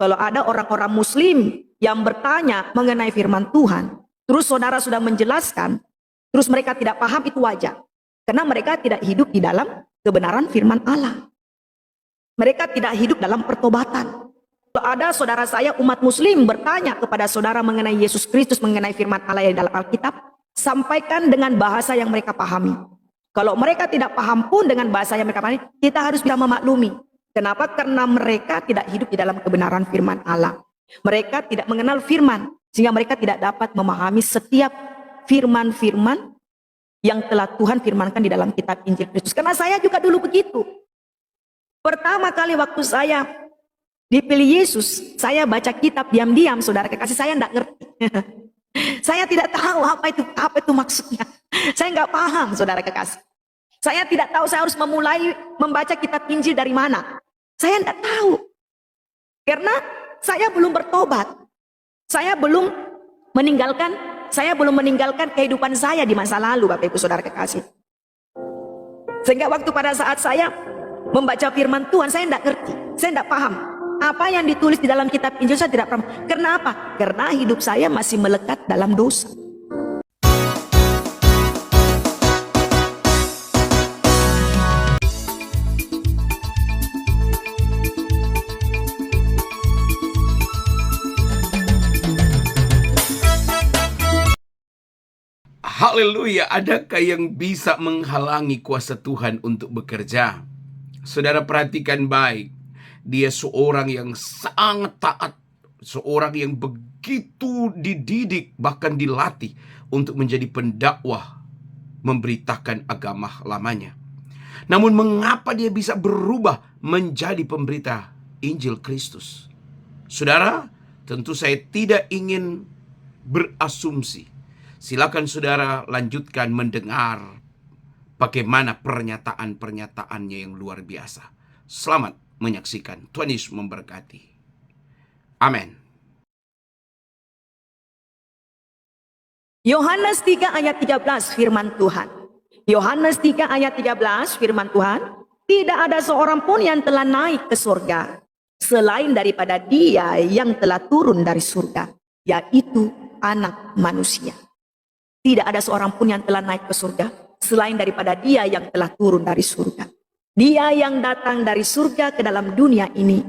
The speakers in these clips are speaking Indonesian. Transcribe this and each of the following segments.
Kalau ada orang-orang muslim yang bertanya mengenai firman Tuhan, terus saudara sudah menjelaskan, terus mereka tidak paham, itu wajar. Karena mereka tidak hidup di dalam kebenaran firman Allah. Mereka tidak hidup dalam pertobatan. Kalau ada saudara saya umat muslim bertanya kepada saudara mengenai Yesus Kristus, mengenai firman Allah yang dalam Alkitab, sampaikan dengan bahasa yang mereka pahami. Kalau mereka tidak paham pun dengan bahasa yang mereka pahami, kita harus bisa memaklumi. Kenapa? Karena mereka tidak hidup di dalam kebenaran firman Allah. Mereka tidak mengenal firman, sehingga mereka tidak dapat memahami setiap firman-firman yang telah Tuhan firmankan di dalam kitab Injil Kristus. Karena saya juga dulu begitu. Pertama kali waktu saya dipilih Yesus, saya baca kitab diam-diam, saudara kekasih, saya tidak ngerti. Saya tidak tahu apa itu maksudnya. Saya nggak paham, saudara kekasih. Saya tidak tahu saya harus memulai membaca kitab Injil dari mana. Saya tidak tahu. Karena saya belum bertobat. Saya belum meninggalkan kehidupan saya di masa lalu, Bapak Ibu Saudara kekasih. Sehingga waktu pada saat saya membaca firman Tuhan, saya tidak ngerti. Saya tidak paham. Apa yang ditulis di dalam kitab Injil saya tidak paham. Karena apa? Karena hidup saya masih melekat dalam dosa. Haleluya, adakah yang bisa menghalangi kuasa Tuhan untuk bekerja? Saudara perhatikan baik, dia seorang yang sangat taat, seorang yang begitu dididik, bahkan dilatih untuk menjadi pendakwah, memberitakan agama lamanya. Namun mengapa dia bisa berubah menjadi pemberita Injil Kristus? Saudara, tentu saya tidak ingin berasumsi. Silakan saudara lanjutkan mendengar bagaimana pernyataan-pernyataannya yang luar biasa. Selamat menyaksikan. Tuhan Yesus memberkati. Amin. Yohanes 3 ayat 13 firman Tuhan. Yohanes 3 ayat 13 firman Tuhan. Tidak ada seorang pun yang telah naik ke surga selain daripada Dia yang telah turun dari surga, yaitu Anak Manusia. Tidak ada seorang pun yang telah naik ke surga selain daripada Dia yang telah turun dari surga. Dia yang datang dari surga ke dalam dunia ini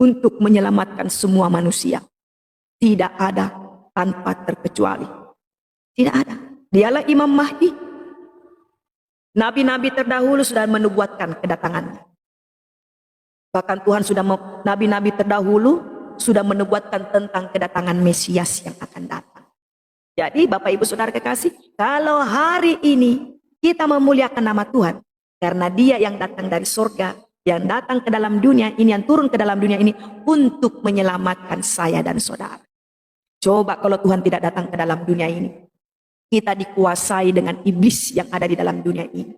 untuk menyelamatkan semua manusia. Tidak ada tanpa terkecuali. Tidak ada. Dialah Imam Mahdi. Nabi-nabi terdahulu sudah menubuatkan kedatangannya. Bahkan Tuhan nabi-nabi terdahulu sudah menubuatkan tentang kedatangan Mesias yang akan datang. Jadi Bapak Ibu Saudara kekasih, kalau hari ini kita memuliakan nama Tuhan, karena Dia yang datang dari surga, yang datang ke dalam dunia ini, yang turun ke dalam dunia ini untuk menyelamatkan saya dan saudara. Coba kalau Tuhan tidak datang ke dalam dunia ini, kita dikuasai dengan iblis yang ada di dalam dunia ini.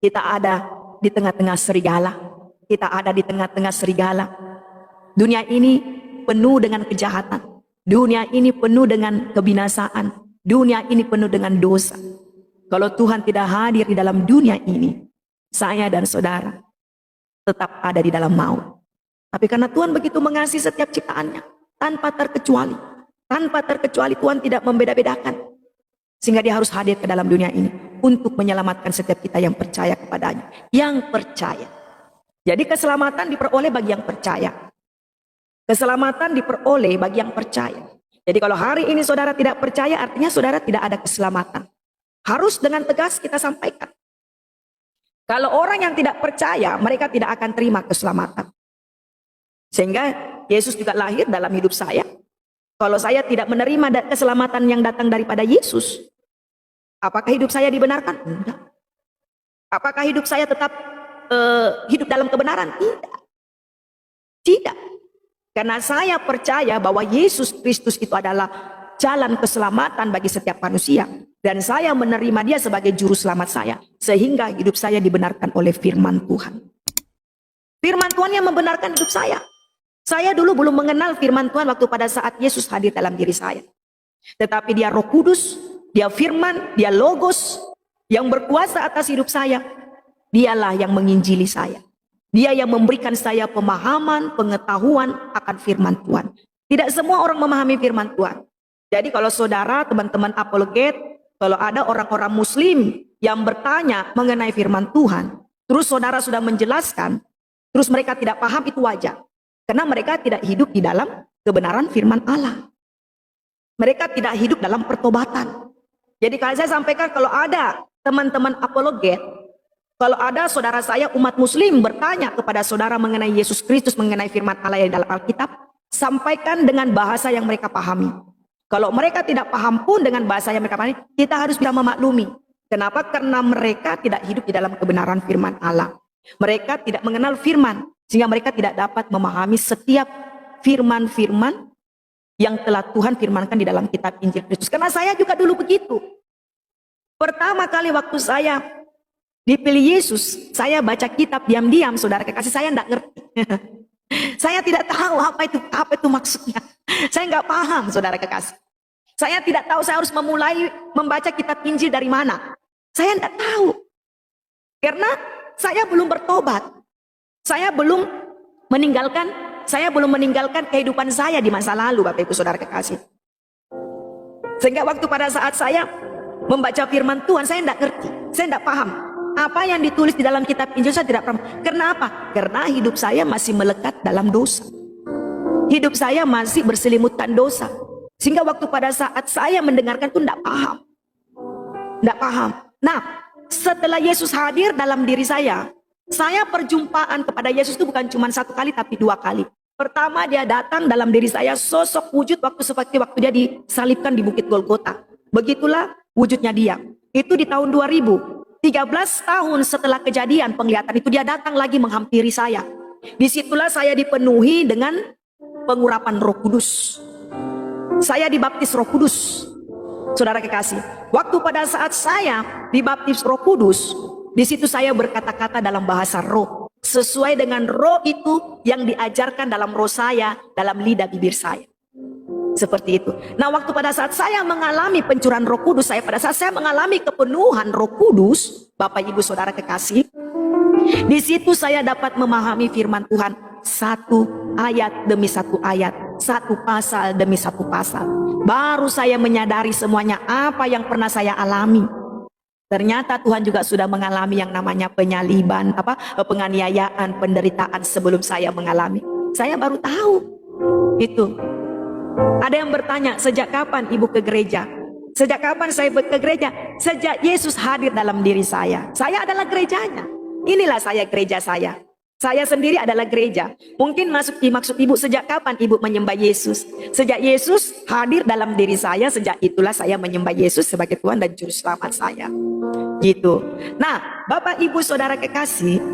Kita ada di tengah-tengah serigala. Kita ada di tengah-tengah serigala. Dunia ini penuh dengan kejahatan. Dunia ini penuh dengan kebinasaan. Dunia ini penuh dengan dosa. Kalau Tuhan tidak hadir di dalam dunia ini, saya dan saudara tetap ada di dalam maut. Tapi karena Tuhan begitu mengasihi setiap ciptaannya, tanpa terkecuali. Tanpa terkecuali Tuhan tidak membeda-bedakan. Sehingga Dia harus hadir ke dalam dunia ini untuk menyelamatkan setiap kita yang percaya kepadanya. Yang percaya. Jadi keselamatan diperoleh bagi yang percaya. Keselamatan diperoleh bagi yang percaya. Jadi kalau hari ini saudara tidak percaya, artinya saudara tidak ada keselamatan. Harus dengan tegas kita sampaikan. Kalau orang yang tidak percaya, mereka tidak akan terima keselamatan. Sehingga Yesus juga lahir dalam hidup saya. Kalau saya tidak menerima keselamatan yang datang daripada Yesus, apakah hidup saya dibenarkan? Tidak. Apakah hidup saya tetap hidup dalam kebenaran? Tidak. Tidak. Karena saya percaya bahwa Yesus Kristus itu adalah jalan keselamatan bagi setiap manusia. Dan saya menerima Dia sebagai juru selamat saya. Sehingga hidup saya dibenarkan oleh firman Tuhan. Firman Tuhan yang membenarkan hidup saya. Saya dulu belum mengenal firman Tuhan waktu pada saat Yesus hadir dalam diri saya. Tetapi Dia Roh Kudus, Dia firman, Dia Logos yang berkuasa atas hidup saya. Dialah yang menginjili saya. Dia yang memberikan saya pemahaman, pengetahuan akan firman Tuhan. Tidak semua orang memahami firman Tuhan. Jadi kalau saudara, teman-teman apologet, kalau ada orang-orang muslim yang bertanya mengenai firman Tuhan, terus saudara sudah menjelaskan, terus mereka tidak paham, itu wajar. Karena mereka tidak hidup di dalam kebenaran firman Allah. Mereka tidak hidup dalam pertobatan. Jadi kalau saya sampaikan, kalau ada teman-teman apologet, kalau ada saudara saya umat muslim bertanya kepada saudara mengenai Yesus Kristus, mengenai firman Allah yang dalam Alkitab, sampaikan dengan bahasa yang mereka pahami. Kalau mereka tidak paham pun dengan bahasa yang mereka pahami, kita harus bisa memaklumi. Kenapa? Karena mereka tidak hidup di dalam kebenaran firman Allah. Mereka tidak mengenal firman, sehingga mereka tidak dapat memahami setiap firman-firman yang telah Tuhan firmankan di dalam kitab Injil Kristus. Karena saya juga dulu begitu. Pertama kali waktu saya dipilih Yesus, saya baca kitab diam-diam, saudara kekasih, saya tidak ngerti. Saya tidak tahu apa itu maksudnya. Saya nggak paham, saudara kekasih. Saya tidak tahu saya harus memulai membaca kitab Injil dari mana. Saya tidak tahu. Karena saya belum bertobat. Saya belum meninggalkan kehidupan saya di masa lalu, Bapak Ibu Saudara kekasih. Sehingga waktu pada saat saya membaca firman Tuhan, saya tidak ngerti, saya tidak paham. Apa yang ditulis di dalam kitab Injil saya tidak paham. Kenapa? Karena hidup saya masih melekat dalam dosa. Hidup saya masih berselimutkan dosa. Sehingga waktu pada saat saya mendengarkan itu tidak paham. Tidak paham. Nah, setelah Yesus hadir dalam diri saya perjumpaan kepada Yesus itu bukan cuma 1 kali tapi 2 kali. Pertama, dia datang dalam diri saya sosok wujud seperti waktu dia disalibkan di Bukit Golgota. Begitulah wujudnya dia. Itu di tahun 2000. 13 tahun setelah kejadian penglihatan itu, dia datang lagi menghampiri saya. Disitulah saya dipenuhi dengan pengurapan Roh Kudus. Saya dibaptis Roh Kudus. Saudara kekasih, waktu pada saat saya dibaptis Roh Kudus, di situ saya berkata-kata dalam bahasa roh, sesuai dengan roh itu yang diajarkan dalam roh saya, dalam lidah bibir saya. Seperti itu. Nah, waktu pada saat saya mengalami pencurahan Roh Kudus, pada saat saya mengalami kepenuhan Roh Kudus, Bapak Ibu Saudara kekasih, di situ saya dapat memahami firman Tuhan satu ayat demi satu ayat, satu pasal demi satu pasal. Baru saya menyadari semuanya apa yang pernah saya alami. Ternyata Tuhan juga sudah mengalami yang namanya penyaliban, penganiayaan, penderitaan sebelum saya mengalami. Saya baru tahu itu. Ada yang bertanya, sejak kapan ibu ke gereja? Sejak kapan saya ke gereja? Sejak Yesus hadir dalam diri saya. Saya adalah gerejanya. Inilah saya, gereja saya. Saya sendiri adalah gereja. Mungkin maksud ibu, sejak kapan ibu menyembah Yesus? Sejak Yesus hadir dalam diri saya, sejak itulah saya menyembah Yesus sebagai Tuhan dan Juru Selamat saya. Gitu. Nah, Bapak Ibu Saudara kekasih,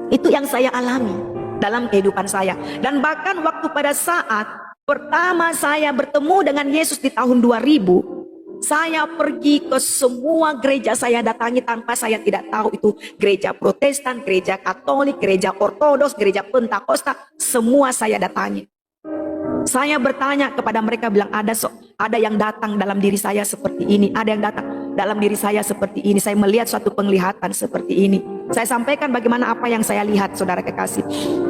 itu yang saya alami dalam kehidupan saya. Dan bahkan waktu pada saat pertama saya bertemu dengan Yesus di tahun 2000, saya pergi ke semua gereja saya datangi tanpa saya tidak tahu itu gereja Protestan, gereja Katolik, gereja Ortodoks, gereja Pentakosta, semua saya datangi. Saya bertanya kepada mereka, bilang ada yang datang dalam diri saya seperti ini, ada yang datang dalam diri saya seperti ini. Saya melihat suatu penglihatan seperti ini. Saya sampaikan bagaimana apa yang saya lihat, saudara kekasih.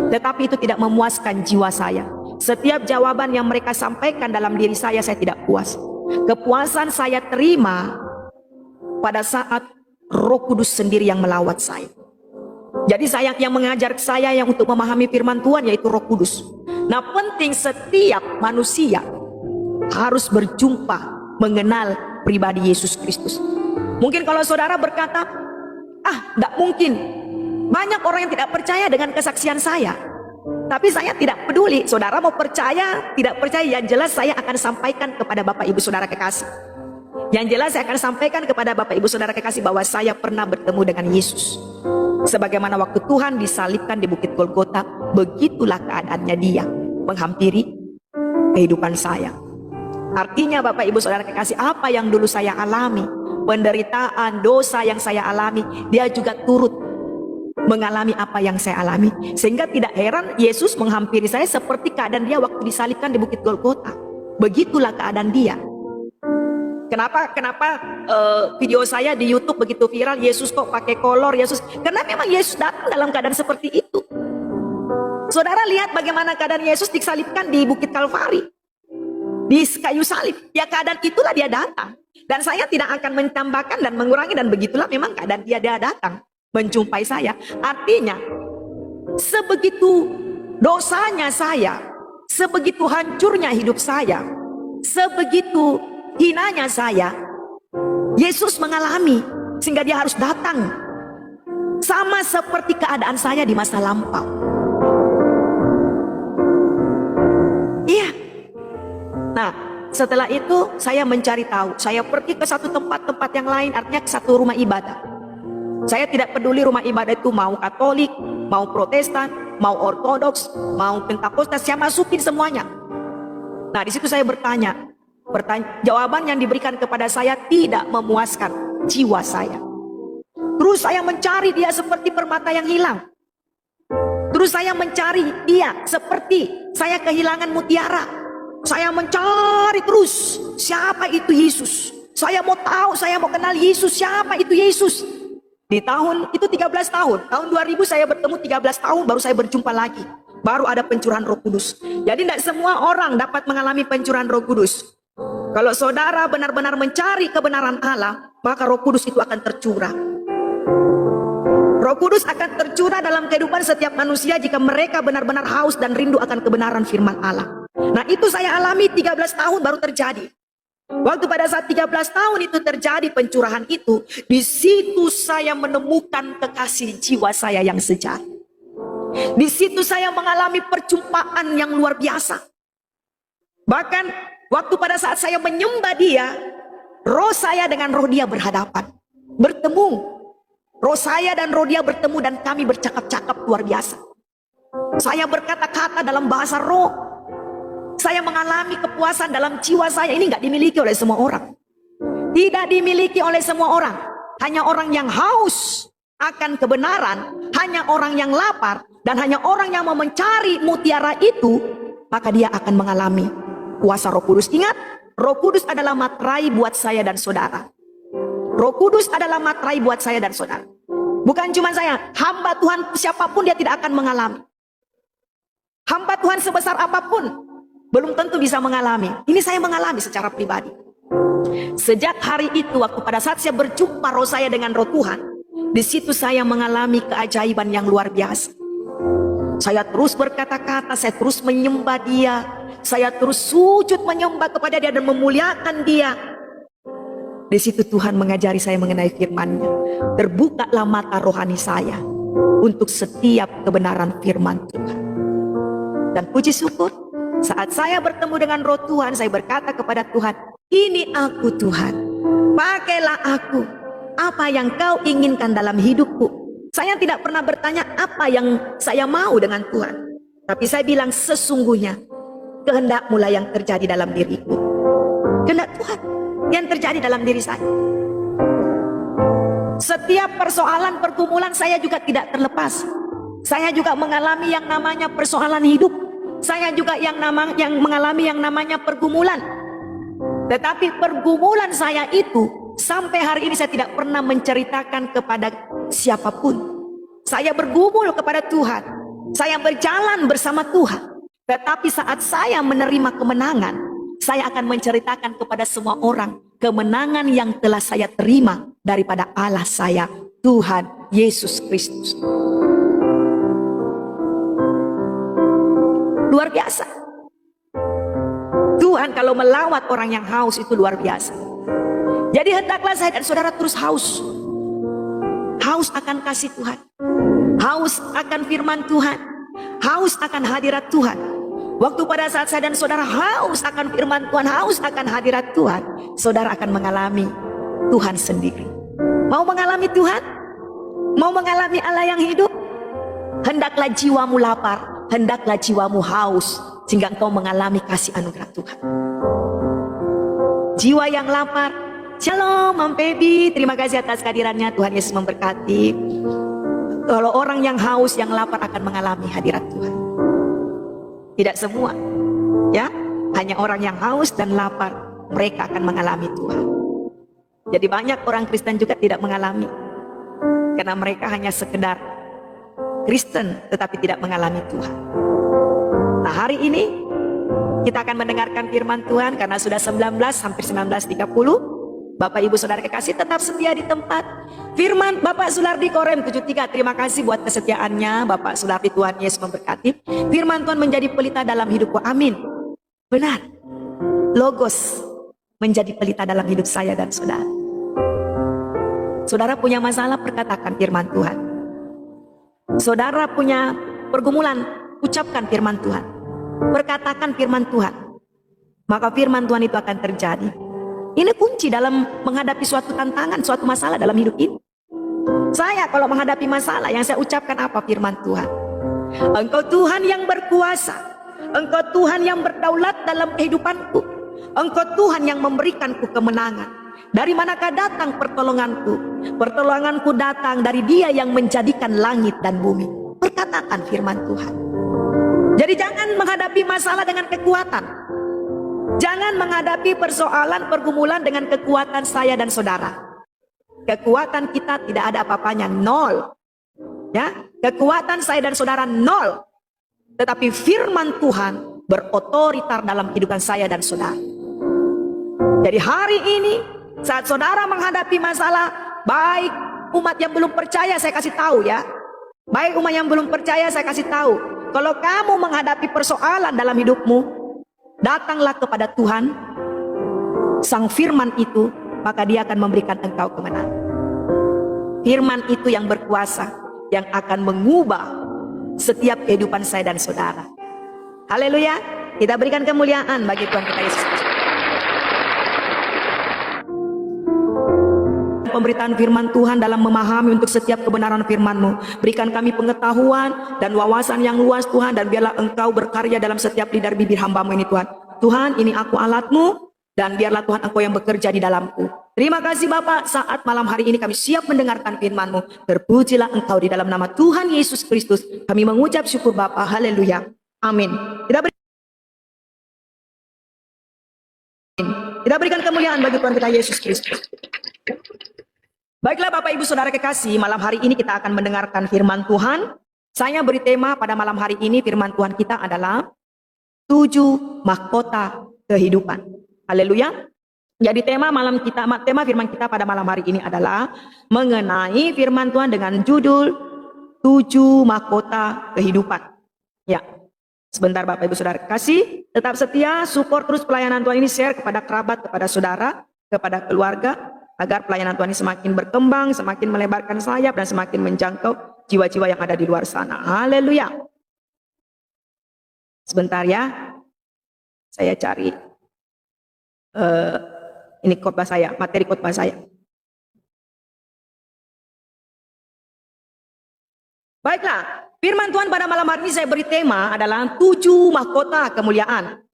Tetapi itu tidak memuaskan jiwa saya. Setiap jawaban yang mereka sampaikan dalam diri saya tidak puas. Kepuasan saya terima pada saat Roh Kudus sendiri yang melawat saya. Jadi yang mengajar saya yang untuk memahami firman Tuhan yaitu Roh Kudus. Nah, penting setiap manusia harus berjumpa, mengenal pribadi Yesus Kristus. Mungkin kalau saudara berkata, tidak mungkin. Banyak orang yang tidak percaya dengan kesaksian saya. Tapi saya tidak peduli, saudara mau percaya, tidak percaya, yang jelas saya akan sampaikan kepada Bapak Ibu Saudara kekasih. Yang jelas saya akan sampaikan kepada Bapak Ibu Saudara kekasih bahwa saya pernah bertemu dengan Yesus. Sebagaimana waktu Tuhan disalibkan di Bukit Golgota, begitulah keadaannya dia menghampiri kehidupan saya. Artinya Bapak Ibu Saudara kekasih, apa yang dulu saya alami, penderitaan, dosa yang saya alami, dia juga turut mengalami apa yang saya alami. Sehingga tidak heran Yesus menghampiri saya seperti keadaan dia waktu disalibkan di Bukit Golgota. Begitulah keadaan dia. Kenapa video saya di YouTube begitu viral, Yesus kok pakai kolor, Yesus? Karena memang Yesus datang dalam keadaan seperti itu. Saudara lihat bagaimana keadaan Yesus disalibkan di Bukit Kalvari, di kayu salib. Ya keadaan itulah dia datang. Dan saya tidak akan menambahkan dan mengurangi, dan begitulah memang keadaan dia datang menjumpai saya. Artinya, sebegitu dosanya saya, sebegitu hancurnya hidup saya, sebegitu hinanya saya, Yesus mengalami sehingga dia harus datang. Sama seperti keadaan saya di masa lampau. Iya. Nah, setelah itu saya mencari tahu. Saya pergi ke satu tempat yang lain, artinya ke satu rumah ibadah. Saya tidak peduli rumah ibadah itu mau Katolik, mau Protestan, mau Ortodoks, mau Pentakosta, saya masukin semuanya. Nah, di situ saya bertanya, jawaban yang diberikan kepada saya tidak memuaskan jiwa saya. Terus saya mencari dia seperti permata yang hilang. Terus saya mencari dia seperti saya kehilangan mutiara. Saya mencari terus, siapa itu Yesus? Saya mau tahu, saya mau kenal Yesus, siapa itu Yesus? Di tahun itu 13 tahun, tahun 2000 saya bertemu 13 tahun, baru saya berjumpa lagi. Baru ada pencurahan Roh Kudus. Jadi tidak semua orang dapat mengalami pencurahan Roh Kudus. Kalau saudara benar-benar mencari kebenaran Allah, maka Roh Kudus itu akan tercurah. Roh Kudus akan tercurah dalam kehidupan setiap manusia jika mereka benar-benar haus dan rindu akan kebenaran firman Allah. Nah, itu saya alami 13 tahun baru terjadi. Waktu pada saat 13 tahun itu terjadi pencurahan itu, di situ saya menemukan kekasih jiwa saya yang sejati. Di situ saya mengalami perjumpaan yang luar biasa. Bahkan waktu pada saat saya menyembah dia, roh saya dengan roh dia berhadapan, bertemu. Roh saya dan roh dia bertemu dan kami bercakap-cakap luar biasa. Saya berkata-kata dalam bahasa roh. Saya mengalami kepuasan dalam jiwa saya. Ini nggak dimiliki oleh semua orang. Tidak dimiliki oleh semua orang. Hanya orang yang haus akan kebenaran, hanya orang yang lapar, dan hanya orang yang mau mencari mutiara itu, maka dia akan mengalami kuasa Roh Kudus. Ingat, Roh Kudus adalah materai buat saya dan saudara. Roh Kudus adalah materai buat saya dan saudara. Bukan cuma saya, hamba Tuhan siapapun dia tidak akan mengalami. Hamba Tuhan sebesar apapun belum tentu bisa mengalami. Ini saya mengalami secara pribadi. Sejak hari itu, waktu pada saat saya berjumpa roh saya dengan roh Tuhan, di situ saya mengalami keajaiban yang luar biasa. Saya terus berkata-kata, saya terus menyembah dia, saya terus sujud menyembah kepada dia dan memuliakan dia. Di situ Tuhan mengajari saya mengenai firman-Nya. Terbukalah mata rohani saya untuk setiap kebenaran firman Tuhan. Dan puji syukur, saat saya bertemu dengan roh Tuhan, saya berkata kepada Tuhan, ini aku Tuhan, pakailah aku, apa yang kau inginkan dalam hidupku. Saya tidak pernah bertanya apa yang saya mau dengan Tuhan, tapi saya bilang sesungguhnya kehendak mulai yang terjadi dalam diriku. Kehendak Tuhan yang terjadi dalam diri saya. Setiap persoalan pergumulan saya juga tidak terlepas. Saya juga mengalami yang namanya persoalan hidup. Saya juga yang mengalami yang namanya pergumulan. Tetapi pergumulan saya itu sampai hari ini saya tidak pernah menceritakan kepada siapapun. Saya bergumul kepada Tuhan. Saya berjalan bersama Tuhan. Tetapi saat saya menerima kemenangan, saya akan menceritakan kepada semua orang kemenangan yang telah saya terima daripada Allah saya, Tuhan Yesus Kristus. Luar biasa. Tuhan kalau melawat orang yang haus itu luar biasa. Jadi hendaklah saya dan saudara terus haus. Haus akan kasih Tuhan. Haus akan firman Tuhan. Haus akan hadirat Tuhan. Waktu pada saat saya dan saudara haus akan firman Tuhan, haus akan hadirat Tuhan, saudara akan mengalami Tuhan sendiri. Mau mengalami Tuhan? Mau mengalami Allah yang hidup? Hendaklah jiwamu lapar, hendaklah jiwamu haus, sehingga engkau mengalami kasih anugerah Tuhan. Jiwa yang lapar. Shalom Mam Pebi, terima kasih atas kehadirannya. Tuhan Yesus memberkati. Kalau orang yang haus, yang lapar akan mengalami hadirat Tuhan. Tidak semua, ya, hanya orang yang haus dan lapar, mereka akan mengalami Tuhan. Jadi banyak orang Kristen juga tidak mengalami, karena mereka hanya sekedar Kristen tetapi tidak mengalami Tuhan. Nah, hari ini kita akan mendengarkan firman Tuhan karena sudah 19, hampir 19.30. Bapak Ibu Saudara kekasih tetap setia di tempat. Firman Bapak Sulardi Korem 73. Terima kasih buat kesetiaannya Bapak Sulardi, Tuhan Yesus memberkati. Firman Tuhan menjadi pelita dalam hidupku. Amin. Benar. Logos menjadi pelita dalam hidup saya dan saudara. Saudara punya masalah, perkatakan firman Tuhan. Saudara punya pergumulan, ucapkan firman Tuhan. Perkatakan firman Tuhan. Maka firman Tuhan itu akan terjadi. Ini kunci dalam menghadapi suatu tantangan, suatu masalah dalam hidup ini. Saya kalau menghadapi masalah, yang saya ucapkan apa? Firman Tuhan. Engkau Tuhan yang berkuasa. Engkau Tuhan yang berdaulat dalam kehidupanku. Engkau Tuhan yang memberikanku kemenangan. Dari manakah datang pertolonganku? Pertolonganku datang dari Dia yang menjadikan langit dan bumi. Perkatakan firman Tuhan. Jadi jangan menghadapi masalah dengan kekuatan. Jangan menghadapi persoalan, pergumulan dengan kekuatan saya dan saudara. Kekuatan kita tidak ada apa-apanya, nol. Ya, kekuatan saya dan saudara nol. Tetapi firman Tuhan berotoritas dalam kehidupan saya dan saudara. Jadi hari ini saat saudara menghadapi masalah, baik umat yang belum percaya saya kasih tahu ya. Baik umat yang belum percaya saya kasih tahu. Kalau kamu menghadapi persoalan dalam hidupmu, datanglah kepada Tuhan, sang firman itu, maka Dia akan memberikan engkau kemenangan. Firman itu yang berkuasa, yang akan mengubah setiap kehidupan saya dan saudara. Haleluya. Kita berikan kemuliaan bagi Tuhan kita Yesus Kristus. Pemberitaan firman Tuhan dalam memahami untuk setiap kebenaran firman-Mu. Berikan kami pengetahuan dan wawasan yang luas Tuhan, dan biarlah Engkau berkarya dalam setiap lidah bibir hamba-Mu ini Tuhan. Tuhan, ini aku alat-Mu, dan biarlah Tuhan Engkau yang bekerja di dalamku. Terima kasih Bapak, saat malam hari ini kami siap mendengarkan firman-Mu. Terpujilah Engkau di dalam nama Tuhan Yesus Kristus. Kami mengucap syukur Bapak. Haleluya. Amin. Kita berikan kemuliaan bagi Tuhan kita Yesus Kristus. Baiklah Bapak Ibu Saudara kekasih, malam hari ini kita akan mendengarkan firman Tuhan. Saya beri tema pada malam hari ini, firman Tuhan kita adalah 7 mahkota kehidupan. Haleluya. Jadi tema firman kita pada malam hari ini adalah mengenai firman Tuhan dengan judul 7 mahkota kehidupan. Ya. Sebentar Bapak Ibu Saudara kekasih, tetap setia, support terus pelayanan Tuhan ini, share kepada kerabat, kepada saudara, kepada keluarga, agar pelayanan Tuhan ini semakin berkembang, semakin melebarkan sayap, dan semakin menjangkau jiwa-jiwa yang ada di luar sana. Haleluya. Sebentar ya, saya cari ini khotbah saya, materi khotbah saya. Baiklah, firman Tuhan pada malam hari ini saya beri tema adalah 7 mahkota kemuliaan.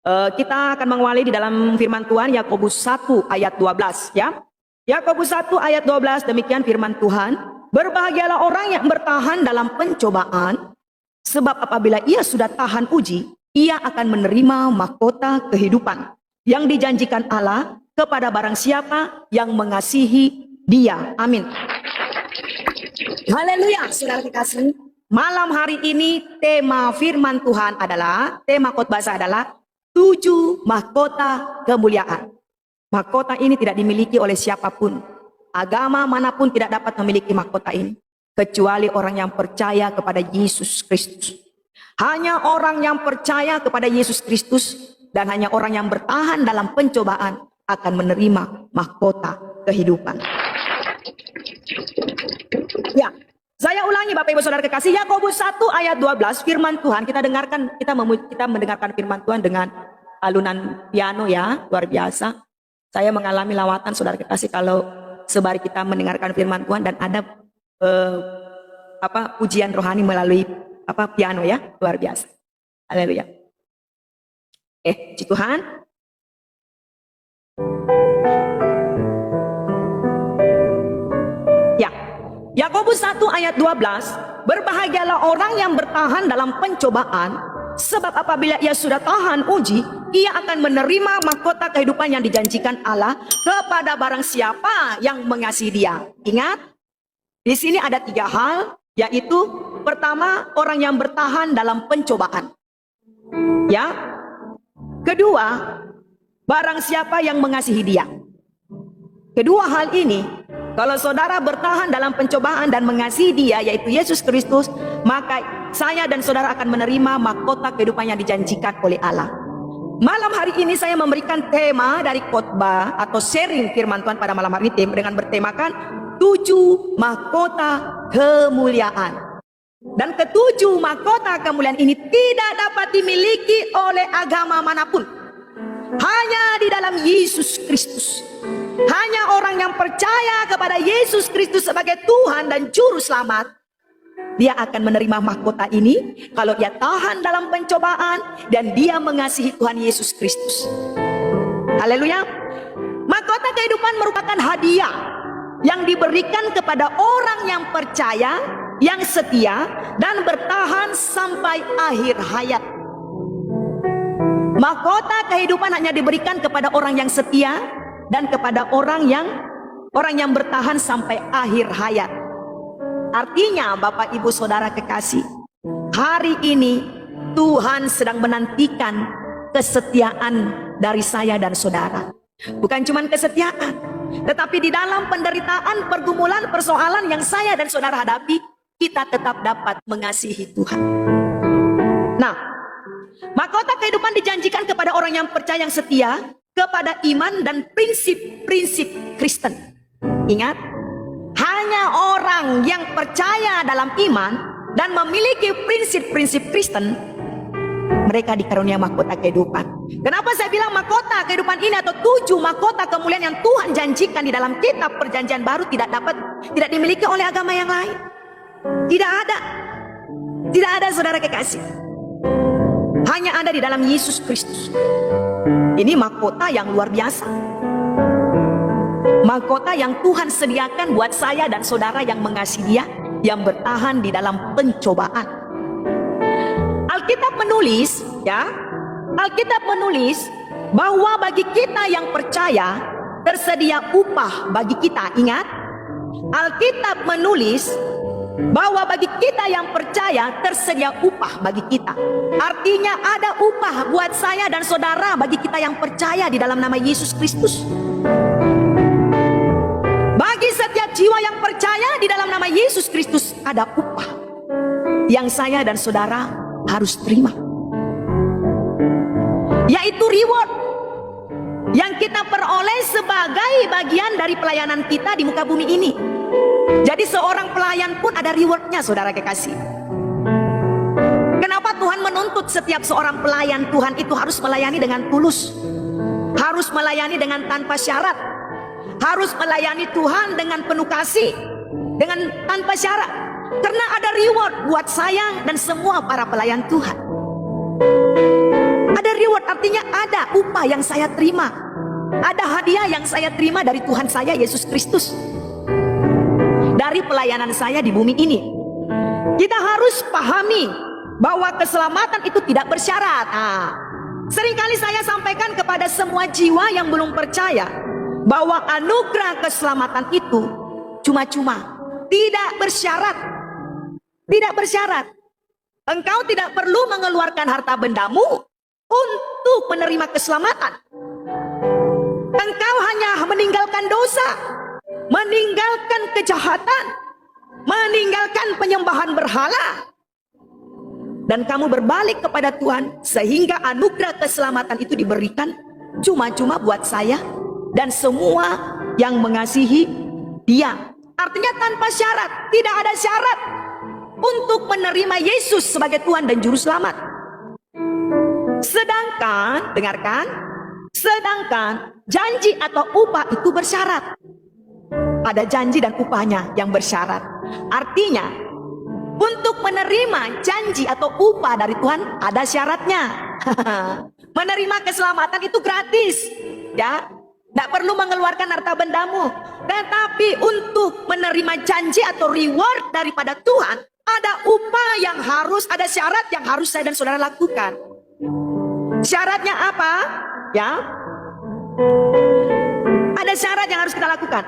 Kita akan mengawali di dalam firman Tuhan Yakobus 1 ayat 12 ya. Yakobus 1 ayat 12, demikian firman Tuhan. Berbahagialah orang yang bertahan dalam pencobaan, sebab apabila ia sudah tahan uji, ia akan menerima mahkota kehidupan yang dijanjikan Allah kepada barang siapa yang mengasihi Dia. Amin. Haleluya, saudara kekasih. Malam hari ini tema firman Tuhan adalah, tema khotbah saya adalah 7 mahkota kemuliaan. Mahkota ini tidak dimiliki oleh siapapun. Agama manapun tidak dapat memiliki mahkota ini, kecuali orang yang percaya kepada Yesus Kristus. Hanya orang yang percaya kepada Yesus Kristus dan hanya orang yang bertahan dalam pencobaan akan menerima mahkota kehidupan. Ya, saya ulangi Bapak Ibu Saudara kekasih, Yakobus 1 ayat 12 firman Tuhan. Kita mendengarkan firman Tuhan dengan alunan piano ya, luar biasa. Saya mengalami lawatan saudara kekasih kalau sebari kita mendengarkan firman Tuhan dan ada pujian rohani melalui piano ya, luar biasa. Haleluya. Puji Tuhan. Ya. Yakobus 1 ayat 12, berbahagialah orang yang bertahan dalam pencobaan, sebab apabila ia sudah tahan uji, ia akan menerima mahkota kehidupan yang dijanjikan Allah kepada barang siapa yang mengasihi Dia. Ingat, di sini ada 3 hal, yaitu pertama, orang yang bertahan dalam pencobaan. Ya. Kedua, barang siapa yang mengasihi dia. Kedua hal ini, kalau saudara bertahan dalam pencobaan dan mengasihi dia, yaitu Yesus Kristus, maka saya dan saudara akan menerima mahkota kehidupan yang dijanjikan oleh Allah. Malam hari ini saya memberikan tema dari khotbah atau sharing firman Tuhan pada malam hari ini dengan bertemakan 7 mahkota kemuliaan. Dan ketujuh mahkota kemuliaan ini tidak dapat dimiliki oleh agama manapun. Hanya di dalam Yesus Kristus. Hanya orang yang percaya kepada Yesus Kristus sebagai Tuhan dan Juru Selamat, dia akan menerima mahkota ini kalau dia tahan dalam pencobaan dan dia mengasihi Tuhan Yesus Kristus. Haleluya. Mahkota kehidupan merupakan hadiah yang diberikan kepada orang yang percaya, yang setia, dan bertahan sampai akhir hayat. Mahkota kehidupan hanya diberikan kepada orang yang setia dan kepada orang yang bertahan sampai akhir hayat. Artinya, Bapak Ibu Saudara kekasih, hari ini Tuhan sedang menantikan kesetiaan dari saya dan saudara. Bukan cuma kesetiaan, tetapi di dalam penderitaan, pergumulan, persoalan yang saya dan saudara hadapi, kita tetap dapat mengasihi Tuhan. Nah, mahkota kehidupan dijanjikan kepada orang yang percaya, yang setia kepada iman dan prinsip-prinsip Kristen. Ingat, hanya orang yang percaya dalam iman dan memiliki prinsip-prinsip Kristen, mereka dikarunia mahkota kehidupan. Kenapa saya bilang mahkota kehidupan ini atau 7 mahkota kemuliaan yang Tuhan janjikan di dalam kitab Perjanjian Baru tidak dimiliki oleh agama yang lain. Tidak ada saudara kekasih. Hanya ada di dalam Yesus Kristus. Ini mahkota yang luar biasa. Mahkota yang Tuhan sediakan buat saya dan saudara yang mengasihi Dia, yang bertahan di dalam pencobaan. Alkitab menulis bahwa bagi kita yang percaya tersedia upah bagi kita. Ingat, Alkitab menulis bahwa bagi kita yang percaya tersedia upah bagi kita. Artinya ada upah buat saya dan saudara bagi kita yang percaya di dalam nama Yesus Kristus. Bagi setiap jiwa yang percaya di dalam nama Yesus Kristus ada upah yang saya dan saudara harus terima, yaitu reward yang kita peroleh sebagai bagian dari pelayanan kita di muka bumi ini. Jadi seorang pelayan pun ada rewardnya, saudara kekasih. Kenapa Tuhan menuntut setiap seorang pelayan Tuhan itu harus melayani dengan tulus, harus melayani dengan tanpa syarat, harus melayani Tuhan dengan penuh kasih, dengan tanpa syarat? Karena ada reward buat saya dan semua para pelayan Tuhan. Ada reward, artinya ada upah yang saya terima, ada hadiah yang saya terima dari Tuhan saya Yesus Kristus, dari pelayanan saya di bumi ini. Kita harus pahami bahwa keselamatan itu tidak bersyarat. Seringkali saya sampaikan kepada semua jiwa yang belum percaya bahwa anugerah keselamatan itu cuma-cuma, tidak bersyarat. Tidak bersyarat. Engkau tidak perlu mengeluarkan harta bendamu untuk menerima keselamatan. Engkau hanya meninggalkan dosa, meninggalkan kejahatan, meninggalkan penyembahan berhala, dan kamu berbalik kepada Tuhan, sehingga anugerah keselamatan itu diberikan cuma-cuma buat saya dan semua yang mengasihi Dia. Artinya tanpa syarat, tidak ada syarat untuk menerima Yesus sebagai Tuhan dan Juru Selamat. Sedangkan, dengarkan, sedangkan janji atau upah itu bersyarat. Ada janji dan upahnya yang bersyarat. Artinya, untuk menerima janji atau upah dari Tuhan ada syaratnya. Menerima keselamatan itu gratis, ya. Tidak perlu mengeluarkan harta bendamu. Tetapi untuk menerima janji atau reward daripada Tuhan, ada upah yang harus, ada syarat yang harus saya dan saudara lakukan. Syaratnya apa? Ya, ada syarat yang harus kita lakukan.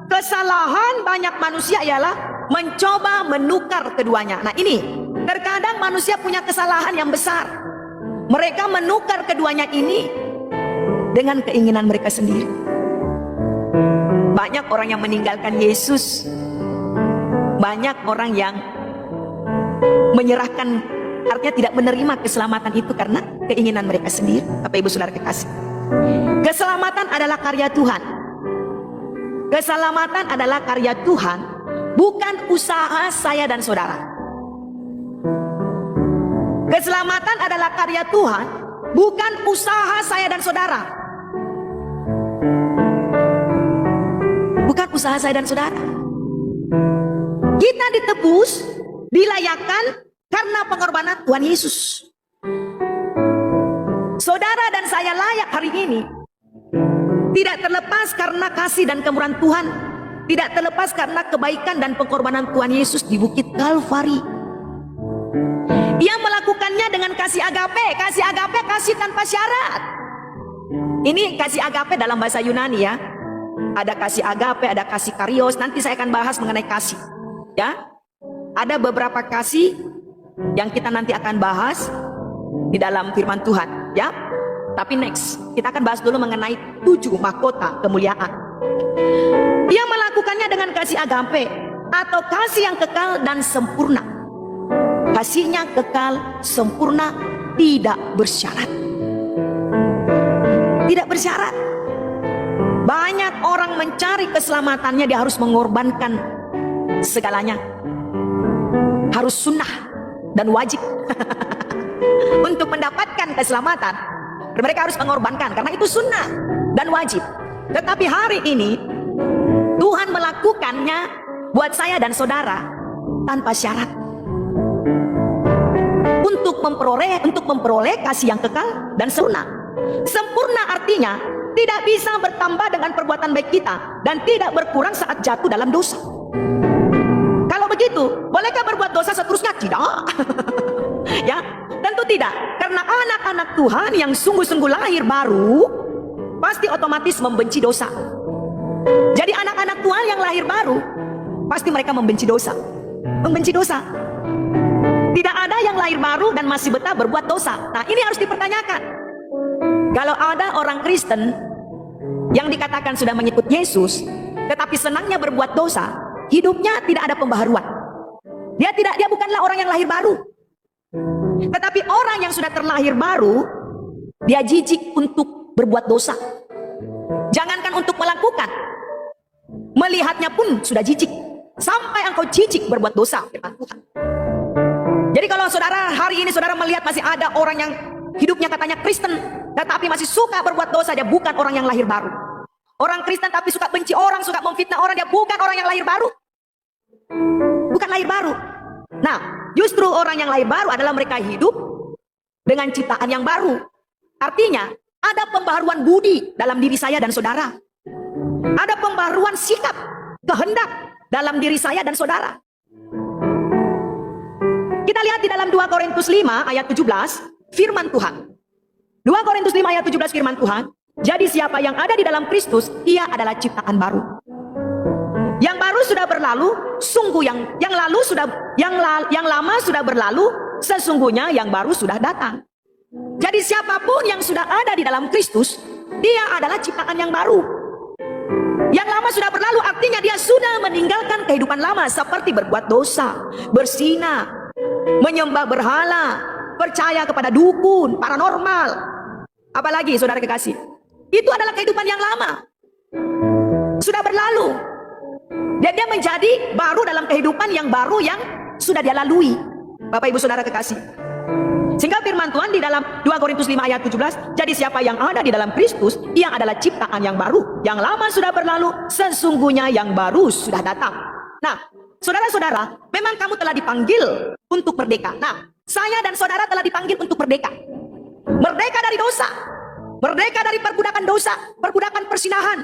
Kesalahan banyak manusia ialah mencoba menukar keduanya. Nah ini, terkadang manusia punya kesalahan yang besar. Mereka menukar keduanya ini dengan keinginan mereka sendiri. Banyak orang yang meninggalkan Yesus. Banyak orang yang menyerahkan, artinya tidak menerima keselamatan itu karena keinginan mereka sendiri. Bapak Ibu Saudara kekasih, keselamatan adalah karya Tuhan. Keselamatan adalah karya Tuhan, bukan usaha saya dan saudara. Keselamatan adalah karya Tuhan, bukan usaha saya dan saudara. Bukan usaha saya dan saudara. Kita ditebus, dilayakkan karena pengorbanan Tuhan Yesus. Saudara dan saya layak hari ini tidak terlepas karena kasih dan kemurahan Tuhan, tidak terlepas karena kebaikan dan pengorbanan Tuhan Yesus di Bukit Kalvari. Ia melakukannya dengan kasih agape, kasih tanpa syarat. Ini kasih agape dalam bahasa Yunani ya. Ada kasih agape, ada kasih karios. Nanti saya akan bahas mengenai kasih. Ya, ada beberapa kasih yang kita nanti akan bahas di dalam firman Tuhan. Ya, tapi next kita akan bahas dulu mengenai 7 mahkota kemuliaan. Ia melakukannya dengan kasih agape atau kasih yang kekal dan sempurna. Kasihnya kekal, sempurna, tidak bersyarat. Tidak bersyarat. Banyak orang mencari keselamatannya, dia harus mengorbankan segalanya. Harus sunnah dan wajib untuk mendapatkan keselamatan. Mereka harus mengorbankan karena itu sunnah dan wajib. Tetapi hari ini Tuhan melakukannya buat saya dan saudara tanpa syarat. Untuk memperoleh kasih yang kekal dan sempurna. Sempurna artinya tidak bisa bertambah dengan perbuatan baik kita dan tidak berkurang saat jatuh dalam dosa. Kalau begitu, bolehkah berbuat dosa seterusnya? Tidak. Ya, tentu tidak. Karena anak-anak Tuhan yang sungguh-sungguh lahir baru pasti otomatis membenci dosa. Jadi anak-anak Tuhan yang lahir baru pasti mereka membenci dosa. Membenci dosa. Tidak ada yang lahir baru dan masih betah berbuat dosa. Nah, ini harus dipertanyakan. Kalau ada orang Kristen yang dikatakan sudah mengikut Yesus, tetapi senangnya berbuat dosa, hidupnya tidak ada pembaharuan. Dia bukanlah orang yang lahir baru. Tetapi orang yang sudah terlahir baru, dia jijik untuk berbuat dosa. Jangankan untuk melakukan, melihatnya pun sudah jijik. Sampai engkau jijik berbuat dosa, firman Tuhan. Jadi kalau saudara hari ini saudara melihat masih ada orang yang hidupnya katanya Kristen, tetapi masih suka berbuat dosa, dia bukan orang yang lahir baru. Orang Kristen tapi suka benci orang, suka memfitnah orang, dia bukan orang yang lahir baru. Bukan lahir baru. Nah, justru orang yang lahir baru adalah mereka hidup dengan ciptaan yang baru. Artinya, ada pembaharuan budi dalam diri saya dan saudara. Ada pembaharuan sikap, kehendak dalam diri saya dan saudara. Kita lihat di dalam 2 Korintus 5 ayat 17, firman Tuhan. 2 Korintus 5 ayat 17 firman Tuhan. Jadi siapa yang ada di dalam Kristus, ia adalah ciptaan baru. Yang baru sudah berlalu, sungguh yang lama sudah berlalu, sesungguhnya yang baru sudah datang. Jadi siapapun yang sudah ada di dalam Kristus, dia adalah ciptaan yang baru. Yang lama sudah berlalu artinya dia sudah meninggalkan kehidupan lama seperti berbuat dosa, berzina, menyembah berhala, percaya kepada dukun, paranormal. Apalagi saudara kekasih, itu adalah kehidupan yang lama, sudah berlalu. Dan dia menjadi baru dalam kehidupan yang baru yang sudah dia lalui. Bapak Ibu Saudara kekasih, sehingga firman Tuhan di dalam 2 Korintus 5 ayat 17, jadi siapa yang ada di dalam Kristus, ia adalah ciptaan yang baru. Yang lama sudah berlalu, sesungguhnya yang baru sudah datang. Nah, saudara-saudara, memang kamu telah dipanggil untuk merdeka. Nah, saya dan saudara telah dipanggil untuk merdeka. Merdeka dari dosa, merdeka dari perbudakan dosa, perbudakan persinahan.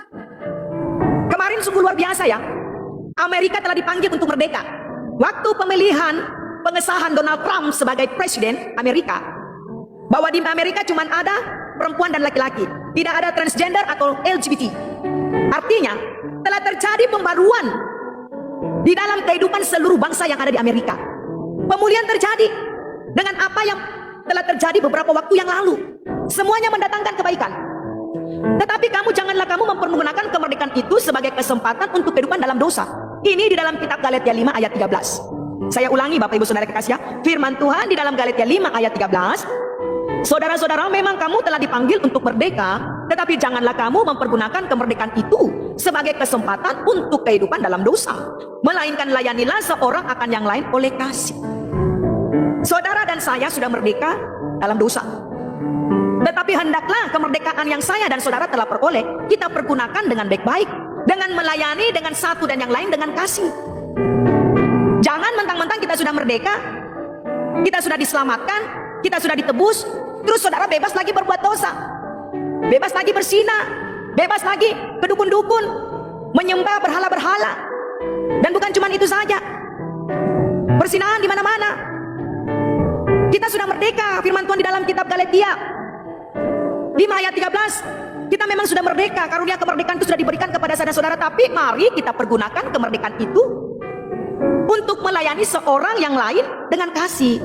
Kemarin sungguh luar biasa ya, Amerika telah dipanggil untuk merdeka. Waktu pemilihan pengesahan Donald Trump sebagai presiden Amerika, bahwa di Amerika cuma ada perempuan dan laki-laki, tidak ada transgender atau LGBT. Artinya telah terjadi pembaruan di dalam kehidupan seluruh bangsa yang ada di Amerika. Pemulihan terjadi dengan apa yang telah terjadi beberapa waktu yang lalu. Semuanya mendatangkan kebaikan. Tetapi janganlah kamu mempergunakan kemerdekaan itu sebagai kesempatan untuk kehidupan dalam dosa. Ini di dalam kitab Galatia 5 ayat 13. Saya ulangi Bapak Ibu Saudara kekasih ya. Firman Tuhan di dalam Galatia 5 ayat 13. Saudara-saudara, memang kamu telah dipanggil untuk merdeka, tetapi janganlah kamu mempergunakan kemerdekaan itu sebagai kesempatan untuk kehidupan dalam dosa, melainkan layanilah seorang akan yang lain oleh kasih. Saudara dan saya sudah merdeka dalam dosa. Tetapi hendaklah kemerdekaan yang saya dan saudara telah peroleh, kita pergunakan dengan baik-baik, dengan melayani dengan satu dan yang lain dengan kasih. Jangan mentang-mentang kita sudah merdeka, kita sudah diselamatkan, kita sudah ditebus, terus saudara bebas lagi berbuat dosa, bebas lagi berzina, bebas lagi ke dukun-dukun, menyembah berhala-berhala. Dan bukan cuma itu saja, perzinahan di mana-mana. Kita sudah merdeka, firman Tuhan di dalam kitab Galatia 5 ayat 13. Kita memang sudah merdeka, karunia kemerdekaan itu sudah diberikan kepada saudara-saudara. Tapi mari kita pergunakan kemerdekaan itu untuk melayani seorang yang lain dengan kasih.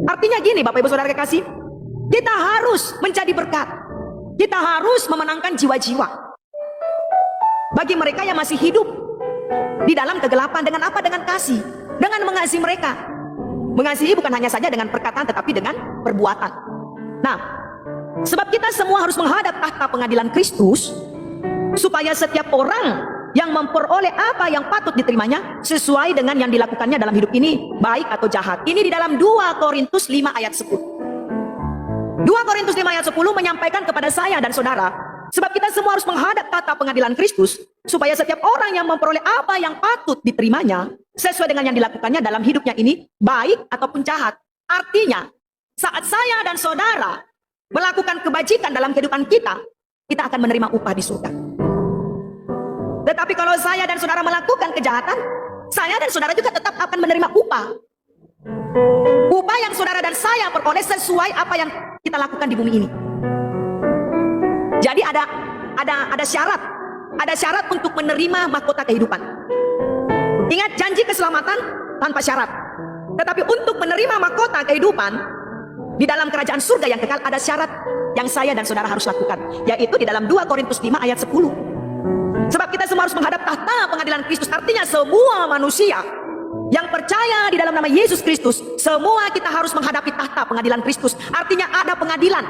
Artinya gini Bapak Ibu Saudara kekasih, kita harus menjadi berkat. Kita harus memenangkan jiwa-jiwa bagi mereka yang masih hidup di dalam kegelapan. Dengan apa? Dengan kasih, dengan mengasihi mereka. Mengasihi bukan hanya saja dengan perkataan, tetapi dengan perbuatan. Nah, sebab kita semua harus menghadap tahta pengadilan Kristus, supaya setiap orang yang memperoleh apa yang patut diterimanya sesuai dengan yang dilakukannya dalam hidup ini, baik atau jahat. Ini di dalam 2 Korintus 5 ayat 10. 2 Korintus 5 ayat 10 menyampaikan kepada saya dan saudara, sebab kita semua harus menghadap tahta pengadilan Kristus, supaya setiap orang yang memperoleh apa yang patut diterimanya sesuai dengan yang dilakukannya dalam hidupnya ini, baik ataupun jahat. Artinya, saat saya dan saudara melakukan kebajikan dalam kehidupan kita, kita akan menerima upah di surga. Tetapi kalau saya dan saudara melakukan kejahatan, saya dan saudara juga tetap akan menerima upah. Upah yang saudara dan saya peroleh sesuai apa yang kita lakukan di bumi ini. Jadi ada syarat untuk menerima mahkota kehidupan. Ingat, janji keselamatan tanpa syarat. Tetapi untuk menerima mahkota kehidupan di dalam kerajaan surga yang kekal, ada syarat yang saya dan saudara harus lakukan, yaitu di dalam 2 Korintus 5 ayat 10. Sebab kita semua harus menghadap tahta pengadilan Kristus. Artinya semua manusia yang percaya di dalam nama Yesus Kristus, semua kita harus menghadapi tahta pengadilan Kristus. Artinya ada pengadilan.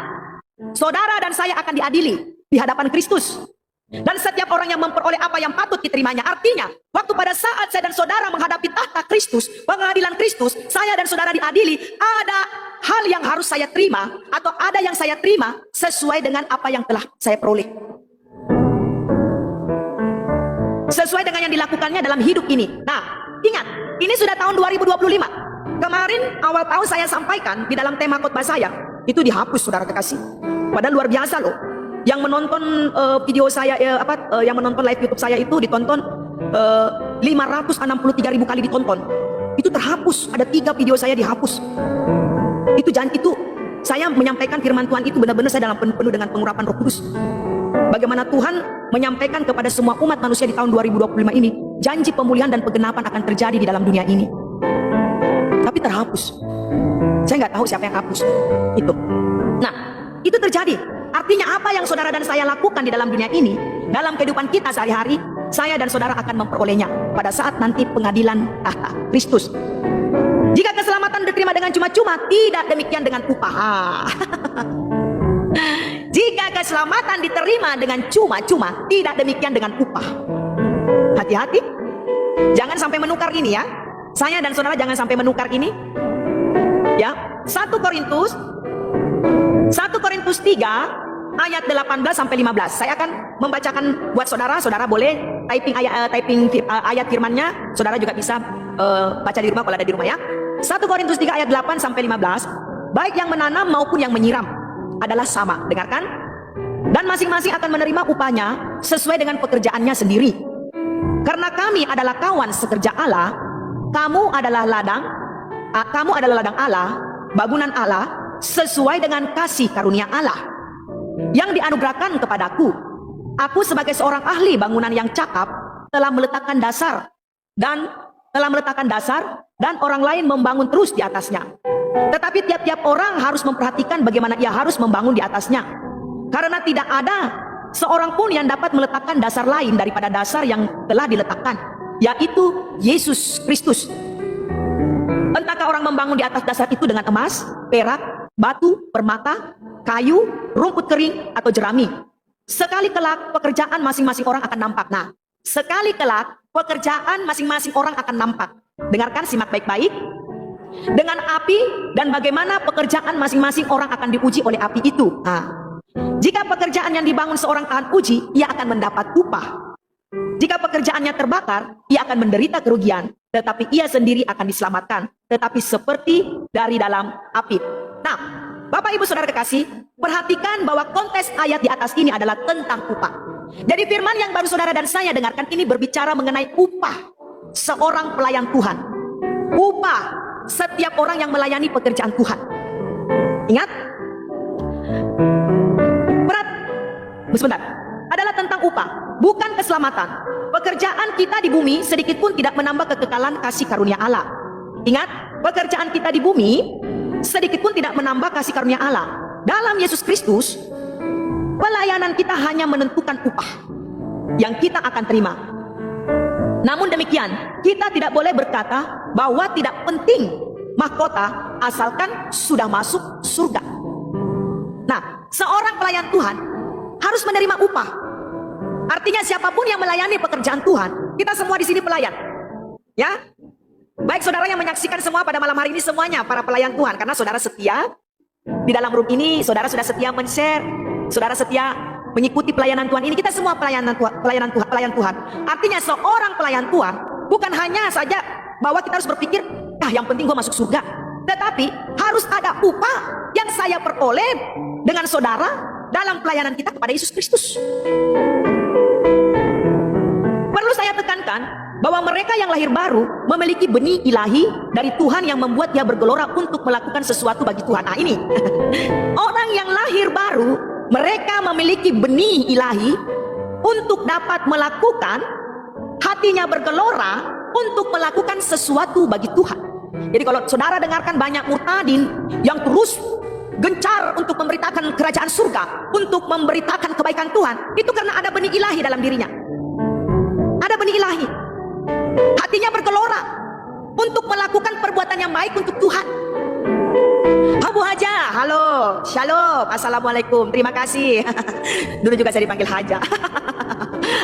Saudara dan saya akan diadili di hadapan Kristus. Dan setiap orang yang memperoleh apa yang patut diterimanya. Artinya, waktu pada saat saya dan saudara menghadapi tahta Kristus, pengadilan Kristus, saya dan saudara diadili, ada hal yang harus saya terima, atau ada yang saya terima sesuai dengan apa yang telah saya peroleh, sesuai dengan yang dilakukannya dalam hidup ini. Nah, ingat, ini sudah tahun 2025. Kemarin awal tahun saya sampaikan di dalam tema khotbah saya, itu dihapus saudara kekasih. Padahal luar biasa loh. Yang menonton video saya, yang menonton live YouTube saya itu ditonton 563.000 kali ditonton. Itu terhapus, ada 3 video saya dihapus. Itu saya menyampaikan firman Tuhan itu benar-benar saya dalam penuh dengan pengurapan Roh Kudus. Bagaimana Tuhan menyampaikan kepada semua umat manusia di tahun 2025 ini, janji pemulihan dan penggenapan akan terjadi di dalam dunia ini. Tapi terhapus. Saya nggak tahu siapa yang hapus itu. Nah, itu terjadi. Artinya apa yang saudara dan saya lakukan di dalam dunia ini, dalam kehidupan kita sehari-hari, saya dan saudara akan memperolehnya pada saat nanti pengadilan tahta Kristus. Jika keselamatan diterima dengan cuma-cuma, tidak demikian dengan upah. Jika keselamatan diterima dengan cuma-cuma, tidak demikian dengan upah. Hati-hati, jangan sampai menukar ini ya. Saya dan saudara jangan sampai menukar ini. Ya, 1 Korintus 3 ayat 18 sampai 15. Saya akan membacakan buat saudara. Saudara boleh typing ayat firman-nya. Saudara juga bisa baca di rumah kalau ada di rumah ya. 1 Korintus 3 ayat 8 sampai 15. Baik yang menanam maupun yang menyiram adalah sama. Dengarkan. Dan masing-masing akan menerima upahnya sesuai dengan pekerjaannya sendiri. Karena kami adalah kawan sekerja Allah, kamu adalah ladang Allah, bangunan Allah, sesuai dengan kasih karunia Allah yang dianugerahkan kepadaku. Aku sebagai seorang ahli bangunan yang cakap telah meletakkan dasar, dan telah meletakkan dasar dan orang lain membangun terus di atasnya. Tetapi tiap-tiap orang harus memperhatikan bagaimana ia harus membangun di atasnya. Karena tidak ada seorang pun yang dapat meletakkan dasar lain daripada dasar yang telah diletakkan, yaitu Yesus Kristus. Entahkah orang membangun di atas dasar itu dengan emas, perak, batu, permata, kayu, rumput kering, atau jerami. Sekali kelak pekerjaan masing-masing orang akan nampak. Nah, sekali kelak pekerjaan masing-masing orang akan nampak. Dengarkan, simak baik-baik. Dengan api, dan bagaimana pekerjaan masing-masing orang akan diuji oleh api itu. Nah, jika pekerjaan yang dibangun seorang tahan uji, ia akan mendapat upah. Jika pekerjaannya terbakar, ia akan menderita kerugian, tetapi ia sendiri akan diselamatkan, tetapi seperti dari dalam api. Nah, Bapak Ibu Saudara kekasih, perhatikan bahwa konteks ayat di atas ini adalah tentang upah. Jadi firman yang baru saudara dan saya dengarkan ini berbicara mengenai upah seorang pelayan Tuhan. Upah setiap orang yang melayani pekerjaan Tuhan. Ingat? Sebentar. Adalah tentang upah, bukan keselamatan. Pekerjaan kita di bumi sedikit pun tidak menambah kekekalan kasih karunia Allah. Ingat, pekerjaan kita di bumi sedikit pun tidak menambah kasih karunia Allah. Dalam Yesus Kristus, pelayanan kita hanya menentukan upah yang kita akan terima. Namun demikian, kita tidak boleh berkata bahwa tidak penting mahkota asalkan sudah masuk surga. Nah, seorang pelayan Tuhan harus menerima upah. Artinya siapapun yang melayani pekerjaan Tuhan, kita semua di sini pelayan. Ya, baik saudara yang menyaksikan semua pada malam hari ini, semuanya para pelayan Tuhan. Karena saudara setia di dalam room ini, saudara sudah setia men-share, saudara setia mengikuti pelayanan Tuhan ini. Kita semua pelayan Tuhan. Artinya seorang pelayan Tuhan bukan hanya saja bahwa kita harus berpikir, yang penting gue masuk surga. Tetapi harus ada upah yang saya peroleh dengan saudara dalam pelayanan kita kepada Yesus Kristus. Perlu saya tekankan bahwa mereka yang lahir baru memiliki benih ilahi dari Tuhan yang membuat dia bergelora untuk melakukan sesuatu bagi Tuhan. Nah ini, orang yang lahir baru, mereka memiliki benih ilahi untuk dapat melakukan, hatinya bergelora untuk melakukan sesuatu bagi Tuhan. Jadi kalau saudara dengarkan banyak murtadin yang terus gencar untuk memberitakan kerajaan surga, untuk memberitakan kebaikan Tuhan, itu karena ada benih ilahi dalam dirinya. Ada benih ilahi. Hatinya bergelora untuk melakukan perbuatan yang baik untuk Tuhan. Abu Haja, halo, shalom, assalamualaikum, terima kasih. Dulu juga saya dipanggil Haja.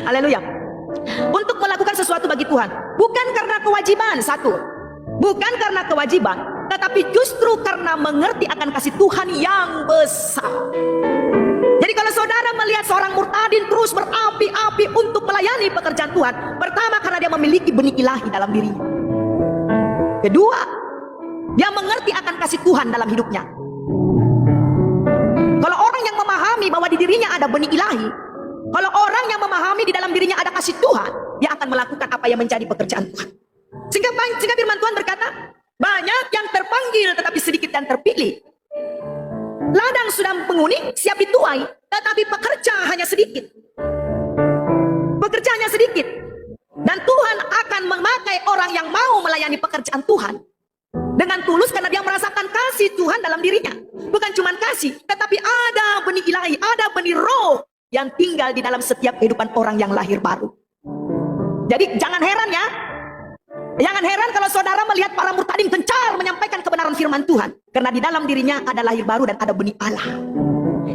Haleluya. Untuk melakukan sesuatu bagi Tuhan, bukan karena kewajiban, satu, bukan karena kewajiban, tetapi justru karena mengerti akan kasih Tuhan yang besar. Jadi kalau saudara melihat seorang murtadin terus berapi-api untuk melayani pekerjaan Tuhan, pertama karena dia memiliki benih ilahi dalam dirinya. Kedua, dia mengerti akan kasih Tuhan dalam hidupnya. Kalau orang yang memahami bahwa di dirinya ada benih ilahi, kalau orang yang memahami di dalam dirinya ada kasih Tuhan, dia akan melakukan apa yang menjadi pekerjaan Tuhan. Sehingga firman Tuhan berkata, banyak yang terpanggil tetapi sedikit yang terpilih. Ladang sudah menguning, siap dituai, tetapi pekerja hanya sedikit. Pekerjanya sedikit. Dan Tuhan akan memakai orang yang mau melayani pekerjaan Tuhan dengan tulus karena dia merasakan kasih Tuhan dalam dirinya. Bukan cuma kasih, tetapi ada benih ilahi, ada benih roh yang tinggal di dalam setiap kehidupan orang yang lahir baru. Jadi jangan heran ya. Jangan heran kalau saudara melihat para murtadin gencar menyampaikan kebenaran firman Tuhan. Karena di dalam dirinya ada lahir baru dan ada benih Allah.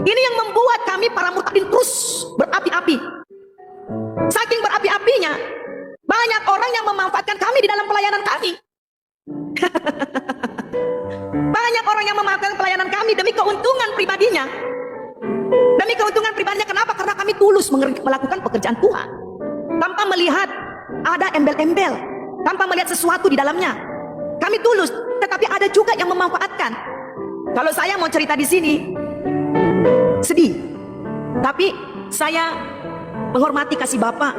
Ini yang membuat kami para murtadin terus berapi-api. Saking berapi-apinya, banyak orang yang memanfaatkan kami di dalam pelayanan kami. Banyak orang yang memanfaatkan pelayanan kami demi keuntungan pribadinya. Demi keuntungan pribadinya, kenapa? Karena kami tulus melakukan pekerjaan Tuhan. Tanpa melihat ada embel-embel, tanpa melihat sesuatu di dalamnya. Kami tulus, tetapi ada juga yang memanfaatkan. Kalau saya mau cerita di sini, sedih. Tapi saya menghormati kasih Bapa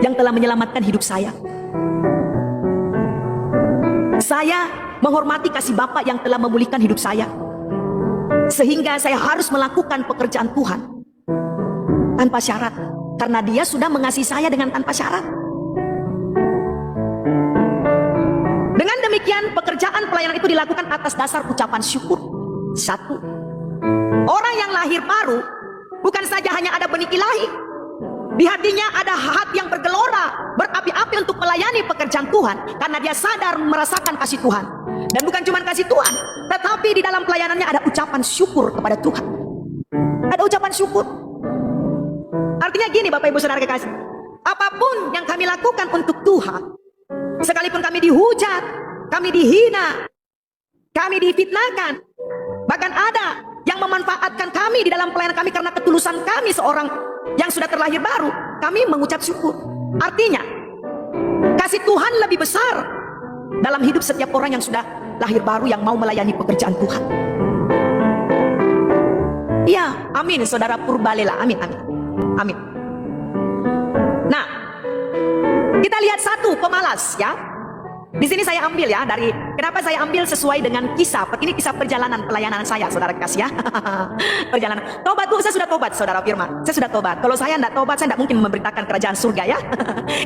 yang telah menyelamatkan hidup saya. Saya menghormati kasih Bapa yang telah memulihkan hidup saya. Sehingga saya harus melakukan pekerjaan Tuhan tanpa syarat. Karena Dia sudah mengasihi saya dengan tanpa syarat. Kemudian pekerjaan pelayanan itu dilakukan atas dasar ucapan syukur. Satu, orang yang lahir baru bukan saja hanya ada benih ilahi, di hatinya ada hati yang bergelora, berapi-api untuk melayani pekerjaan Tuhan, karena dia sadar merasakan kasih Tuhan. Dan bukan cuma kasih Tuhan, tetapi di dalam pelayanannya ada ucapan syukur kepada Tuhan. Ada ucapan syukur. Artinya gini Bapak Ibu Saudara kekasih, apapun yang kami lakukan untuk Tuhan, sekalipun kami dihujat, kami dihina, kami difitnahkan, bahkan ada yang memanfaatkan kami di dalam pelayanan kami karena ketulusan kami seorang yang sudah terlahir baru, kami mengucap syukur. Artinya kasih Tuhan lebih besar dalam hidup setiap orang yang sudah lahir baru, yang mau melayani pekerjaan Tuhan. Iya, amin Saudara Purbalela, amin, amin, amin. Nah, kita lihat satu pemalas ya. Di sini saya ambil ya dari, kenapa saya ambil sesuai dengan kisah. Ini kisah perjalanan pelayanan saya, saudara kasih ya. Perjalanan. Tobat Bu, saya sudah tobat, saudara Firman. Saya sudah tobat. Kalau saya tidak tobat, saya tidak mungkin memberitakan kerajaan surga ya.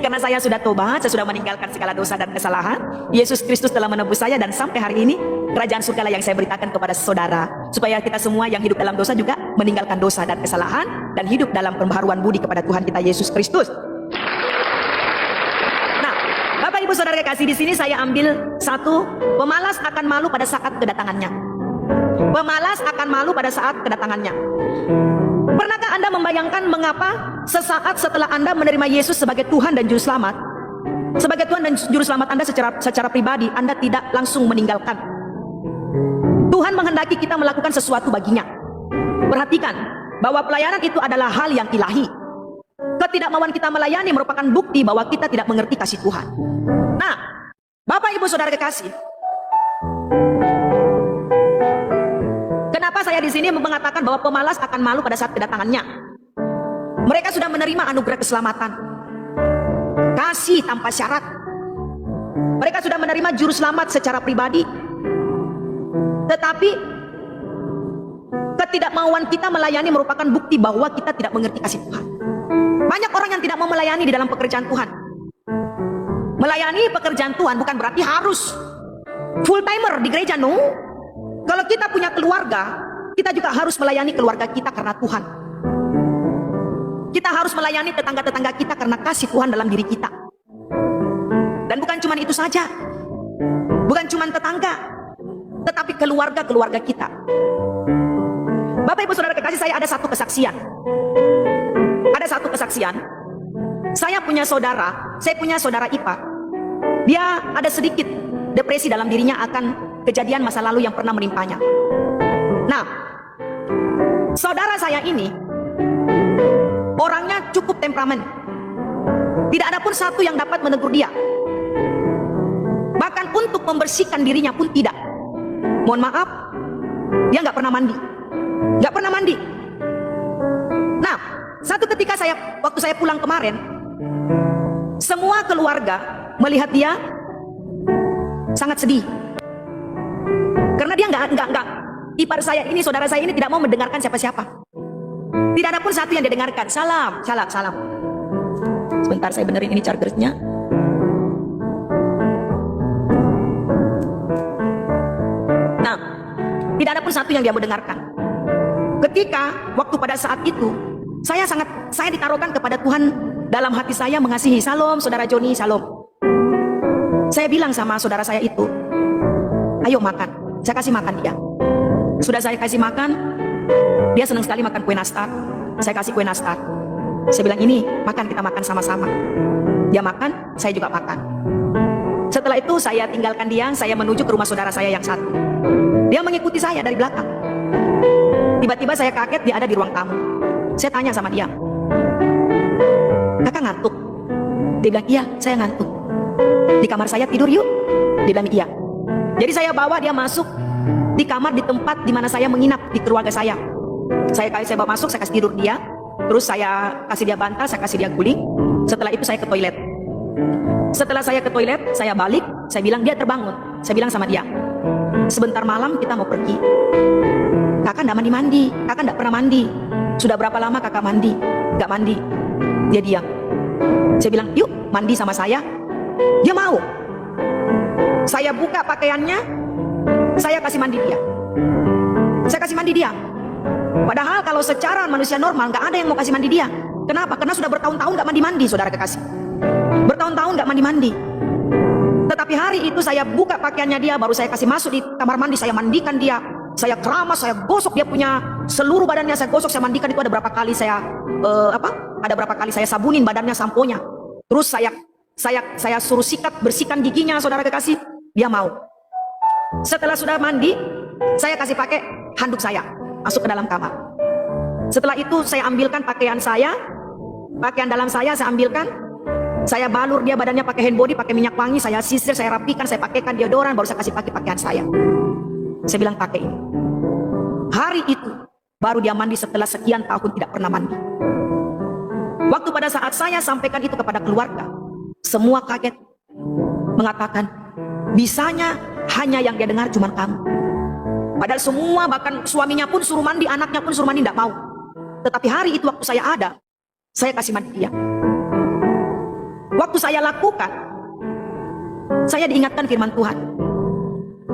Karena saya sudah tobat, saya sudah meninggalkan segala dosa dan kesalahan. Yesus Kristus telah menebus saya, dan sampai hari ini kerajaan surga lah yang saya beritakan kepada saudara, supaya kita semua yang hidup dalam dosa juga meninggalkan dosa dan kesalahan dan hidup dalam pembaharuan budi kepada Tuhan kita Yesus Kristus. Bapak Ibu Saudara kekasih, di sini saya ambil satu, pemalas akan malu pada saat kedatangannya. Pemalas akan malu pada saat kedatangannya. Pernahkah Anda membayangkan mengapa sesaat setelah Anda menerima Yesus sebagai Tuhan dan Juru Selamat, sebagai Tuhan dan Juru Selamat Anda secara pribadi, Anda tidak langsung meninggalkan? Tuhan menghendaki kita melakukan sesuatu baginya. Perhatikan bahwa pelayanan itu adalah hal yang ilahi. Ketidakmauan kita melayani merupakan bukti bahwa kita tidak mengerti kasih Tuhan. Nah, Bapak Ibu Saudara kekasih, kenapa saya di sini mengatakan bahwa pemalas akan malu pada saat kedatangannya? Mereka sudah menerima anugerah keselamatan, kasih tanpa syarat. Mereka sudah menerima Juru Selamat secara pribadi. Tetapi ketidakmauan kita melayani merupakan bukti bahwa kita tidak mengerti kasih Tuhan. Banyak orang yang tidak mau melayani di dalam pekerjaan Tuhan. Melayani pekerjaan Tuhan bukan berarti harus full timer di gereja, no. Kalau kita punya keluarga, kita juga harus melayani keluarga kita karena Tuhan. Kita harus melayani tetangga-tetangga kita karena kasih Tuhan dalam diri kita. Dan bukan cuma itu saja, bukan cuma tetangga, tetapi keluarga-keluarga kita. Bapak Ibu Saudara kekasih, saya ada satu kesaksian. Ada satu kesaksian. Saya punya saudara Ipa. Dia ada sedikit depresi dalam dirinya akan kejadian masa lalu yang pernah menimpanya. Nah, saudara saya ini orangnya cukup temperamen. Tidak ada pun satu yang dapat menegur dia. Bahkan untuk membersihkan dirinya pun tidak. Mohon maaf, dia nggak pernah mandi. Nggak pernah mandi. Nah, satu ketika waktu saya pulang kemarin, semua keluarga melihat dia sangat sedih. Karena dia nggak, ipar saya ini, saudara saya ini tidak mau mendengarkan siapa-siapa. Tidak ada pun satu yang didengarkan. Salam. Sebentar saya benerin ini chargernya. Nah, tidak ada pun satu yang dia mau dengarkan. Ketika waktu pada saat itu saya ditaruhkan kepada Tuhan dalam hati saya mengasihi. Salam saudara Joni, salam. Saya bilang sama saudara saya itu, ayo makan. Saya kasih makan dia. Sudah saya kasih makan, dia senang sekali makan kue nastar. Saya kasih kue nastar. Saya bilang, ini makan, kita makan sama-sama. Dia makan, saya juga makan. Setelah itu saya tinggalkan dia, saya menuju ke rumah saudara saya yang satu. Dia mengikuti saya dari belakang. Tiba-tiba saya kaget, dia ada di ruang tamu. Saya tanya sama dia, kakak ngantuk? Dia bilang, iya saya ngantuk. Di kamar saya tidur yuk? Dia bilang iya. Jadi saya bawa dia masuk di kamar, di tempat di mana saya menginap di keluarga saya. Saya bawa masuk, saya kasih tidur dia. Terus saya kasih dia bantal, saya kasih dia guling. Setelah itu saya ke toilet. Setelah saya ke toilet, saya balik. Saya bilang, dia terbangun. Saya bilang sama dia, sebentar malam kita mau pergi. Kakak enggak mandi-mandi, kakak enggak pernah mandi. Sudah berapa lama kakak mandi? Enggak mandi. Dia diam. Saya bilang, yuk mandi sama saya. Dia mau. Saya buka pakaiannya, saya kasih mandi dia. Saya kasih mandi dia. Padahal kalau secara manusia normal gak ada yang mau kasih mandi dia. Kenapa? Karena sudah bertahun-tahun gak mandi-mandi, saudara kekasih. Bertahun-tahun gak mandi-mandi. Tetapi hari itu saya buka pakaiannya dia, baru saya kasih masuk di kamar mandi, saya mandikan dia. Saya keramas, saya gosok dia punya seluruh badannya, saya gosok, saya mandikan. Itu ada berapa kali saya ada berapa kali saya sabunin badannya, samponya. Terus saya suruh sikat, bersihkan giginya, saudara kekasih. Dia mau. Setelah sudah mandi, saya kasih pakai handuk saya, masuk ke dalam kamar. Setelah itu saya ambilkan pakaian saya, pakaian dalam saya ambilkan. Saya balur dia badannya pakai hand body, pakai minyak wangi, saya sisir, saya rapikan, saya pakaikan deodoran, baru saya kasih pakai pakaian saya. Saya bilang pakai ini. Hari itu baru dia mandi setelah sekian tahun tidak pernah mandi. Waktu pada saat saya sampaikan itu kepada keluarga, semua kaget, mengatakan bisanya hanya yang dia dengar cuma kamu. Padahal semua, bahkan suaminya pun suruh mandi, anaknya pun suruh mandi, tidak mau. Tetapi hari itu waktu saya ada, saya kasih mandi dia. Waktu saya lakukan, saya diingatkan firman Tuhan.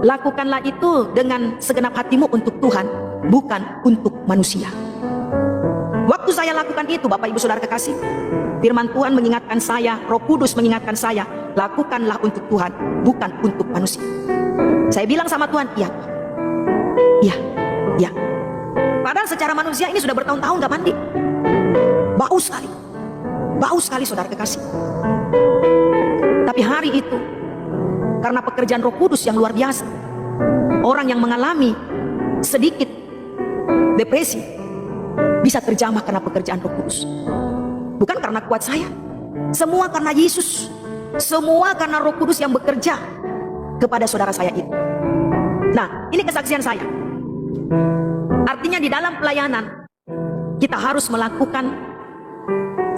Lakukanlah itu dengan segenap hatimu untuk Tuhan, bukan untuk manusia. Waktu saya lakukan itu, Bapak Ibu Saudara kekasih, firman Tuhan mengingatkan saya, Roh Kudus mengingatkan saya, lakukanlah untuk Tuhan, bukan untuk manusia. Saya bilang sama Tuhan, iya, iya, iya. Padahal secara manusia ini sudah bertahun-tahun gak mandi. Bau sekali saudara kekasih. Tapi hari itu, karena pekerjaan Roh Kudus yang luar biasa, orang yang mengalami sedikit depresi bisa terjamah karena pekerjaan Roh Kudus. Bukan karena kuat saya, semua karena Yesus, semua karena Roh Kudus yang bekerja kepada saudara saya itu. Nah, ini kesaksian saya. Artinya di dalam pelayanan kita harus melakukan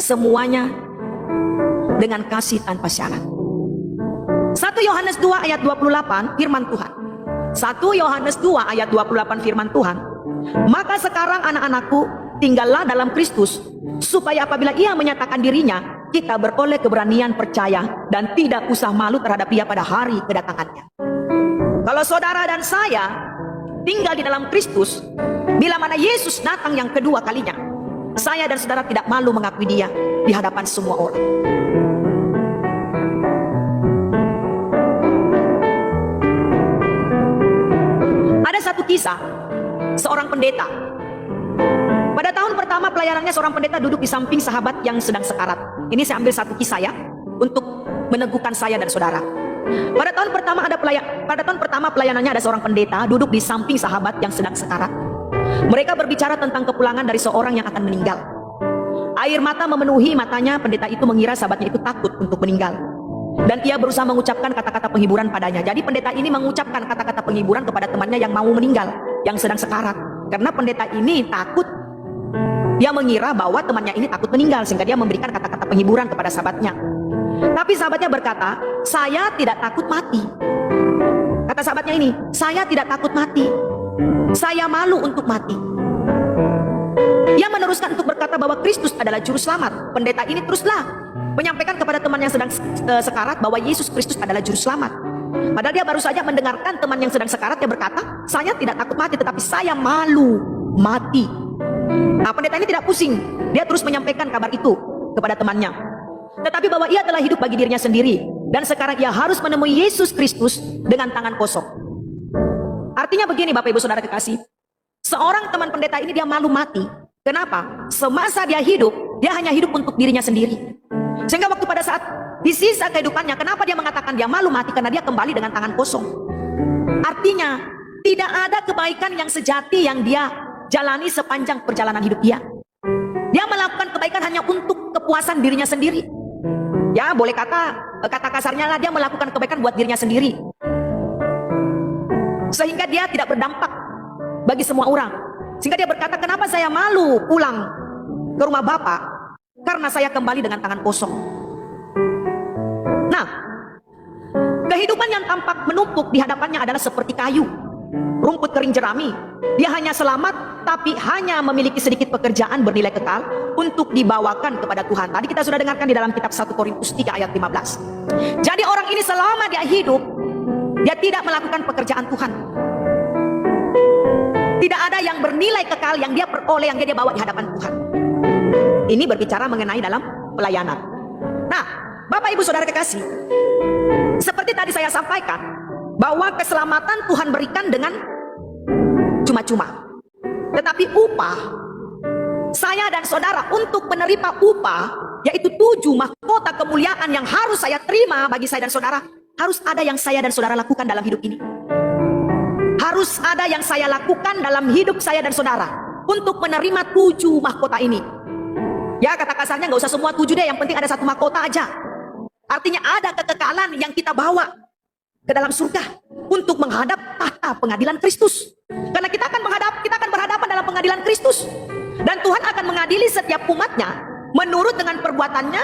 semuanya dengan kasih tanpa syarat. 1 Yohanes 2 ayat 28 firman Tuhan. 1 Yohanes 2 ayat 28 firman Tuhan. Maka sekarang anak-anakku, tinggallah dalam Kristus, supaya apabila ia menyatakan dirinya, kita beroleh keberanian percaya dan tidak usah malu terhadap dia pada hari kedatangannya. Kalau saudara dan saya tinggal di dalam Kristus, bila mana Yesus datang yang kedua kalinya, saya dan saudara tidak malu mengakui dia di hadapan semua orang. Ada satu kisah, seorang pendeta. Pada tahun pertama pelayanannya, seorang pendeta duduk di samping sahabat yang sedang sekarat. Ini saya ambil satu kisah ya, untuk meneguhkan saya dan saudara. Pada tahun pertama pelayanannya ada seorang pendeta duduk di samping sahabat yang sedang sekarat. Mereka berbicara tentang kepulangan dari seorang yang akan meninggal. Air mata memenuhi matanya, pendeta itu mengira sahabatnya itu takut untuk meninggal. Dan ia berusaha mengucapkan kata-kata penghiburan padanya. Jadi pendeta ini mengucapkan kata-kata penghiburan kepada temannya yang mau meninggal, yang sedang sekarat. Karena pendeta ini takut, dia mengira bahwa temannya ini takut meninggal, sehingga dia memberikan kata-kata penghiburan kepada sahabatnya. Tapi sahabatnya berkata, saya tidak takut mati. Kata sahabatnya ini, saya tidak takut mati, saya malu untuk mati. Ia meneruskan untuk berkata bahwa Kristus adalah juru selamat. Pendeta ini teruslah menyampaikan kepada teman yang sedang sekarat bahwa Yesus Kristus adalah juru selamat. Padahal dia baru saja mendengarkan teman yang sedang sekarat, dia berkata, saya tidak takut mati, tetapi saya malu mati. Nah, pendeta ini tidak pusing, dia terus menyampaikan kabar itu kepada temannya. Tetapi bahwa ia telah hidup bagi dirinya sendiri, dan sekarang ia harus menemui Yesus Kristus dengan tangan kosong. Artinya begini Bapak Ibu Saudara kekasih, seorang teman pendeta ini dia malu mati. Kenapa? Semasa dia hidup, dia hanya hidup untuk dirinya sendiri. Sehingga waktu pada saat di sisa kehidupannya, kenapa dia mengatakan dia malu mati? Karena dia kembali dengan tangan kosong. Artinya tidak ada kebaikan yang sejati yang dia jalani sepanjang perjalanan hidup dia. Dia melakukan kebaikan hanya untuk kepuasan dirinya sendiri. Ya boleh kata kasarnya lah, dia melakukan kebaikan buat dirinya sendiri, sehingga dia tidak berdampak bagi semua orang. Sehingga dia berkata, kenapa saya malu pulang ke rumah Bapak? Karena saya kembali dengan tangan kosong. Nah, kehidupan yang tampak menumpuk di hadapannya adalah seperti kayu, rumput kering jerami. Dia hanya selamat, tapi hanya memiliki sedikit pekerjaan bernilai kekal untuk dibawakan kepada Tuhan. Tadi kita sudah dengarkan di dalam kitab 1 Korintus 3 ayat 15. Jadi orang ini selama dia hidup, Dia tidak melakukan pekerjaan Tuhan. Tidak ada yang bernilai kekal yang dia peroleh, yang dia bawa di hadapan Tuhan. Ini berbicara mengenai dalam pelayanan. Nah, Bapak Ibu Saudara kekasih, seperti tadi saya sampaikan, bahwa keselamatan Tuhan berikan dengan cuma-cuma. Tetapi upah saya dan saudara untuk menerima upah, yaitu 7 mahkota kemuliaan yang harus saya terima bagi saya dan saudara, harus ada yang saya dan saudara lakukan dalam hidup ini. Harus ada yang saya lakukan dalam hidup saya dan saudara untuk menerima 7 mahkota ini. Ya, kata kasarnya nggak usah semua 7 deh, yang penting ada 1 mahkota aja. Artinya ada kekekalan yang kita bawa ke dalam surga untuk menghadap tahta pengadilan Kristus. Karena kita akan berhadapan dalam pengadilan Kristus. Dan Tuhan akan mengadili setiap umatnya menurut dengan perbuatannya,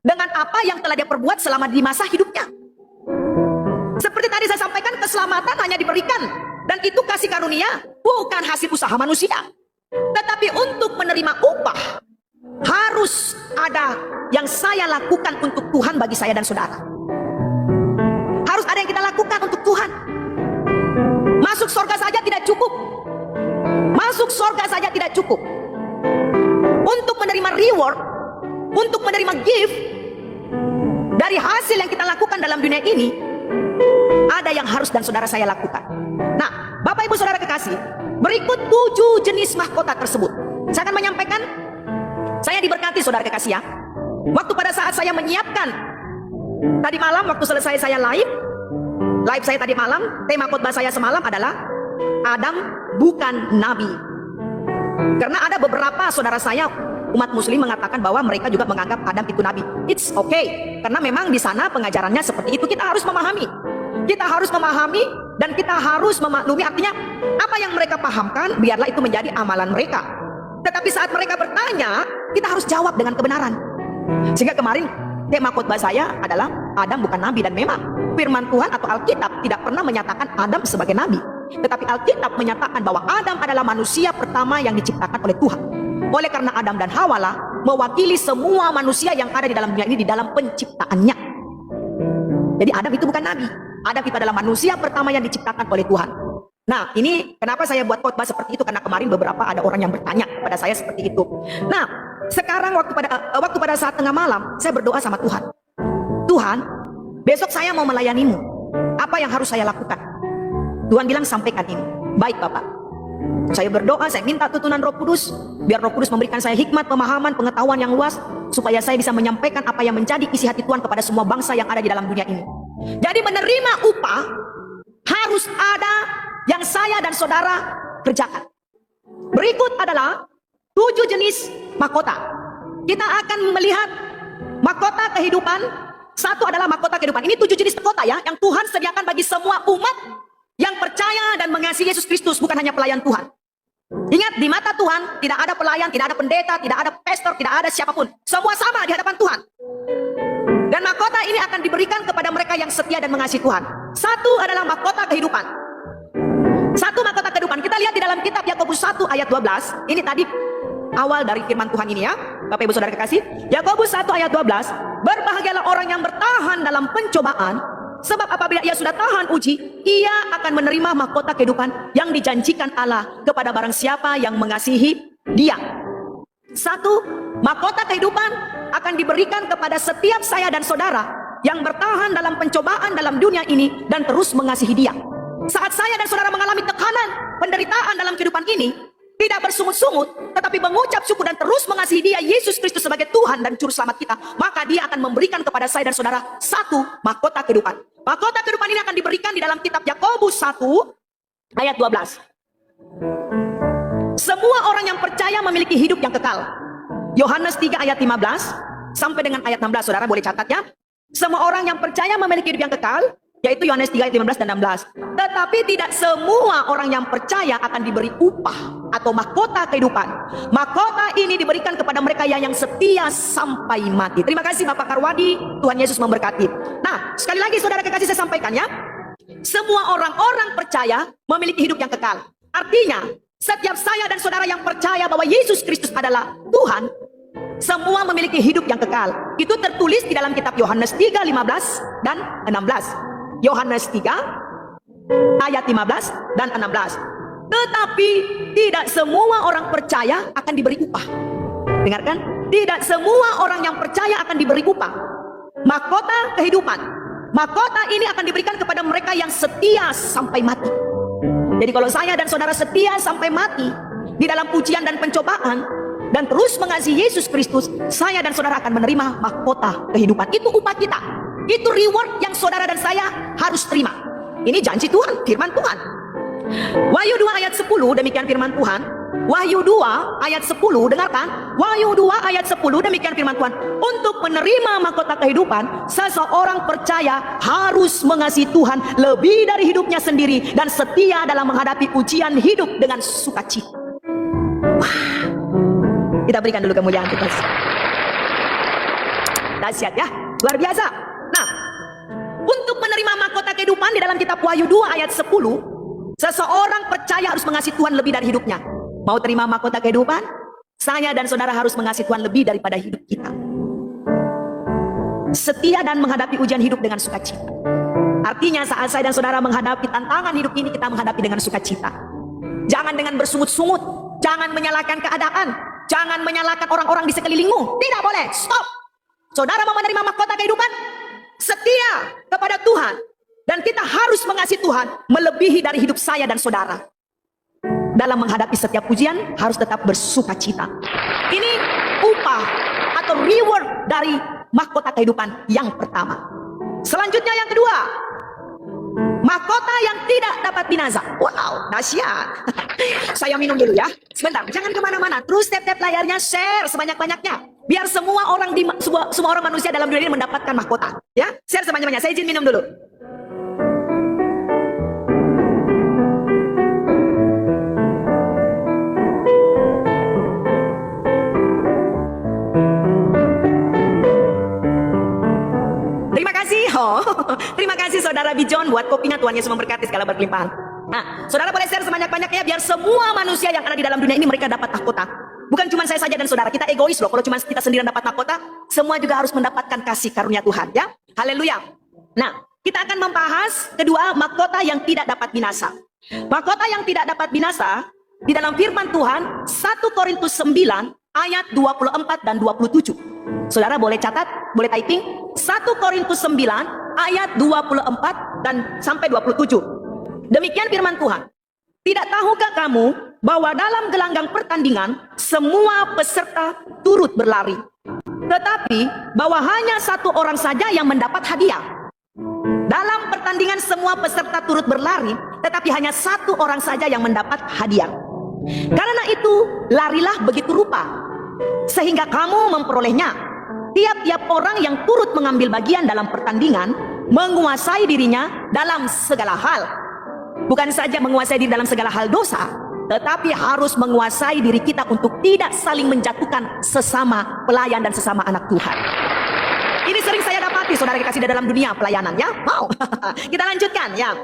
dengan apa yang telah dia perbuat selama di masa hidupnya. Seperti tadi saya sampaikan, keselamatan hanya diberikan, dan itu kasih karunia, bukan hasil usaha manusia. Tetapi untuk menerima upah, harus ada yang saya lakukan untuk Tuhan bagi saya dan saudara. Harus ada yang kita lakukan untuk Tuhan. Masuk surga saja tidak cukup. Masuk surga saja tidak cukup. Untuk menerima reward, untuk menerima gift dari hasil yang kita lakukan dalam dunia ini, ada yang harus dan saudara saya lakukan. Nah, Bapak Ibu Saudara kekasih, berikut 7 jenis mahkota tersebut. Saya akan menyampaikan, saya diberkati saudara kekasih ya. Waktu pada saat saya menyiapkan tadi malam, waktu selesai saya live saya tadi malam, tema khotbah saya semalam adalah Adam bukan nabi. Karena ada beberapa saudara saya umat muslim mengatakan bahwa mereka juga menganggap Adam itu nabi. It's okay, karena memang di sana pengajarannya seperti itu. Kita harus memahami. Kita harus memahami dan kita harus memaklumi, artinya apa yang mereka pahamkan biarlah itu menjadi amalan mereka. Tetapi saat mereka bertanya, kita harus jawab dengan kebenaran. Sehingga kemarin tema khotbah saya adalah Adam bukan nabi. Dan memang firman Tuhan atau Alkitab tidak pernah menyatakan Adam sebagai nabi. Tetapi Alkitab menyatakan bahwa Adam adalah manusia pertama yang diciptakan oleh Tuhan. Oleh karena Adam dan Hawa lah mewakili semua manusia yang ada di dalam dunia ini di dalam penciptaannya. Jadi Adam itu bukan nabi. Adam itu adalah manusia pertama yang diciptakan oleh Tuhan. Nah, ini kenapa saya buat khotbah seperti itu, karena kemarin beberapa ada orang yang bertanya kepada saya seperti itu. Nah, sekarang waktu pada saat tengah malam saya berdoa sama Tuhan. Tuhan, besok saya mau melayanimu. Apa yang harus saya lakukan? Tuhan bilang sampaikan ini. Baik Bapak. Saya berdoa, saya minta tuntunan Roh Kudus, biar Roh Kudus memberikan saya hikmat, pemahaman, pengetahuan yang luas, supaya saya bisa menyampaikan apa yang menjadi isi hati Tuhan kepada semua bangsa yang ada di dalam dunia ini. Jadi menerima upah harus ada yang saya dan saudara kerjakan. Berikut adalah 7 jenis mahkota. Kita akan melihat mahkota kehidupan. 1 adalah mahkota kehidupan. Ini 7 jenis mahkota ya, yang Tuhan sediakan bagi semua umat yang percaya dan mengasihi Yesus Kristus, bukan hanya pelayan Tuhan. Ingat, di mata Tuhan tidak ada pelayan, tidak ada pendeta, tidak ada pastor, tidak ada siapapun. Semua sama di hadapan Tuhan. Dan mahkota ini akan diberikan kepada mereka yang setia dan mengasihi Tuhan. 1 adalah mahkota kehidupan. 1 mahkota kehidupan. Kita lihat di dalam kitab Yakobus 1 ayat 12. Ini tadi awal dari firman Tuhan ini ya, Bapak Ibu Saudara kekasih. Yakobus 1 ayat 12. Berbahagialah orang yang bertahan dalam pencobaan, sebab apabila ia sudah tahan uji, ia akan menerima mahkota kehidupan yang dijanjikan Allah kepada barang siapa yang mengasihi Dia. 1, mahkota kehidupan akan diberikan kepada setiap saya dan saudara yang bertahan dalam pencobaan dalam dunia ini dan terus mengasihi Dia. Saat saya dan saudara mengalami tekanan, penderitaan dalam kehidupan ini, tidak bersungut-sungut, tetapi mengucap syukur dan terus mengasihi Dia, Yesus Kristus sebagai Tuhan dan Juru Selamat kita, maka Dia akan memberikan kepada saya dan saudara 1 mahkota kehidupan. Mahkota kehidupan ini akan diberikan di dalam kitab Yakobus 1 ayat 12. Semua orang yang percaya memiliki hidup yang kekal. Yohanes 3 ayat 15 sampai dengan ayat 16, saudara boleh catat ya. Semua orang yang percaya memiliki hidup yang kekal, yaitu Yohanes 3 ayat 15 dan 16. Tetapi tidak semua orang yang percaya akan diberi upah atau mahkota kehidupan. Mahkota ini diberikan kepada mereka yang setia sampai mati. Terima kasih Bapak Karwadi, Tuhan Yesus memberkati. Nah, sekali lagi saudara kekasih saya sampaikan ya, semua orang-orang percaya memiliki hidup yang kekal. Artinya, setiap saya dan saudara yang percaya bahwa Yesus Kristus adalah Tuhan, semua memiliki hidup yang kekal. Itu tertulis di dalam kitab Yohanes 3, 15 dan 16. Yohanes 3 ayat 15 dan 16. Tetapi tidak semua orang percaya akan diberi upah. Dengarkan, tidak semua orang yang percaya akan diberi upah. Mahkota kehidupan, mahkota ini akan diberikan kepada mereka yang setia sampai mati. Jadi kalau saya dan saudara setia sampai mati di dalam ujian dan pencobaan dan terus mengasihi Yesus Kristus, saya dan saudara akan menerima mahkota kehidupan. Itu upah kita, itu reward yang saudara dan saya harus terima. Ini janji Tuhan, firman Tuhan. Wahyu 2 ayat 10, demikian firman Tuhan. Wahyu 2 ayat 10, dengarkan. Wahyu 2 ayat 10, demikian firman Tuhan. Untuk menerima mahkota kehidupan, seseorang percaya harus mengasihi Tuhan lebih dari hidupnya sendiri dan setia dalam menghadapi ujian hidup dengan sukacita. Wah, kita berikan dulu kemuliaan Tuhan. Dahsyat ya, luar biasa. Nah, untuk menerima mahkota kehidupan di dalam kitab Wahyu 2 ayat 10, seseorang percaya harus mengasihi Tuhan lebih dari hidupnya. Mau terima mahkota kehidupan? Saya dan saudara harus mengasihi Tuhan lebih daripada hidup kita. Setia dan menghadapi ujian hidup dengan sukacita. Artinya saat saya dan saudara menghadapi tantangan hidup ini, kita menghadapi dengan sukacita. Jangan dengan bersungut-sungut. Jangan menyalahkan keadaan. Jangan menyalahkan orang-orang di sekelilingmu. Tidak boleh. Stop. Saudara mau menerima mahkota kehidupan? Setia kepada Tuhan. Dan kita harus mengasihi Tuhan melebihi dari hidup saya dan saudara. Dalam menghadapi setiap ujian harus tetap bersukacita. Ini upah atau reward dari mahkota kehidupan yang pertama. Selanjutnya yang kedua, mahkota yang tidak dapat binasa. Wow, dahsyat. Saya minum dulu ya. Sebentar, jangan kemana-mana. Terus tap-tap layarnya, share sebanyak-banyaknya. Biar semua orang semua orang manusia dalam dunia ini mendapatkan mahkota. Ya, share sebanyak-banyaknya. Saya izin minum dulu. Terima kasih saudara Bijon buat kopinya. Tuhan Yesus memberkati segala berkelimpahan. Nah, saudara boleh share sebanyak-banyaknya biar semua manusia yang ada di dalam dunia ini mereka dapat mahkota. Bukan cuma saya saja dan saudara, kita egois loh. Kalau cuma kita sendiri dapat mahkota, semua juga harus mendapatkan kasih karunia Tuhan ya. Haleluya. Nah, kita akan membahas kedua, mahkota yang tidak dapat binasa. Mahkota yang tidak dapat binasa di dalam firman Tuhan 1 Korintus 9 ayat 24 dan 27. Saudara boleh catat, boleh typing 1 Korintus 9 ayat 24 dan sampai 27. Demikian firman Tuhan. Tidak tahukah kamu bahwa dalam gelanggang pertandingan semua peserta turut berlari, tetapi bahwa hanya satu orang saja yang mendapat hadiah. Dalam pertandingan semua peserta turut berlari, tetapi hanya satu orang saja yang mendapat hadiah. Karena itu larilah begitu rupa sehingga kamu memperolehnya. Tiap-tiap orang yang turut mengambil bagian dalam pertandingan menguasai dirinya dalam segala hal. Bukan saja menguasai diri dalam segala hal dosa, tetapi harus menguasai diri kita untuk tidak saling menjatuhkan sesama pelayan dan sesama anak Tuhan. Ini sering saya dapati saudara kekasih di dalam dunia pelayanan ya. Wow. Kita lanjutkan ya.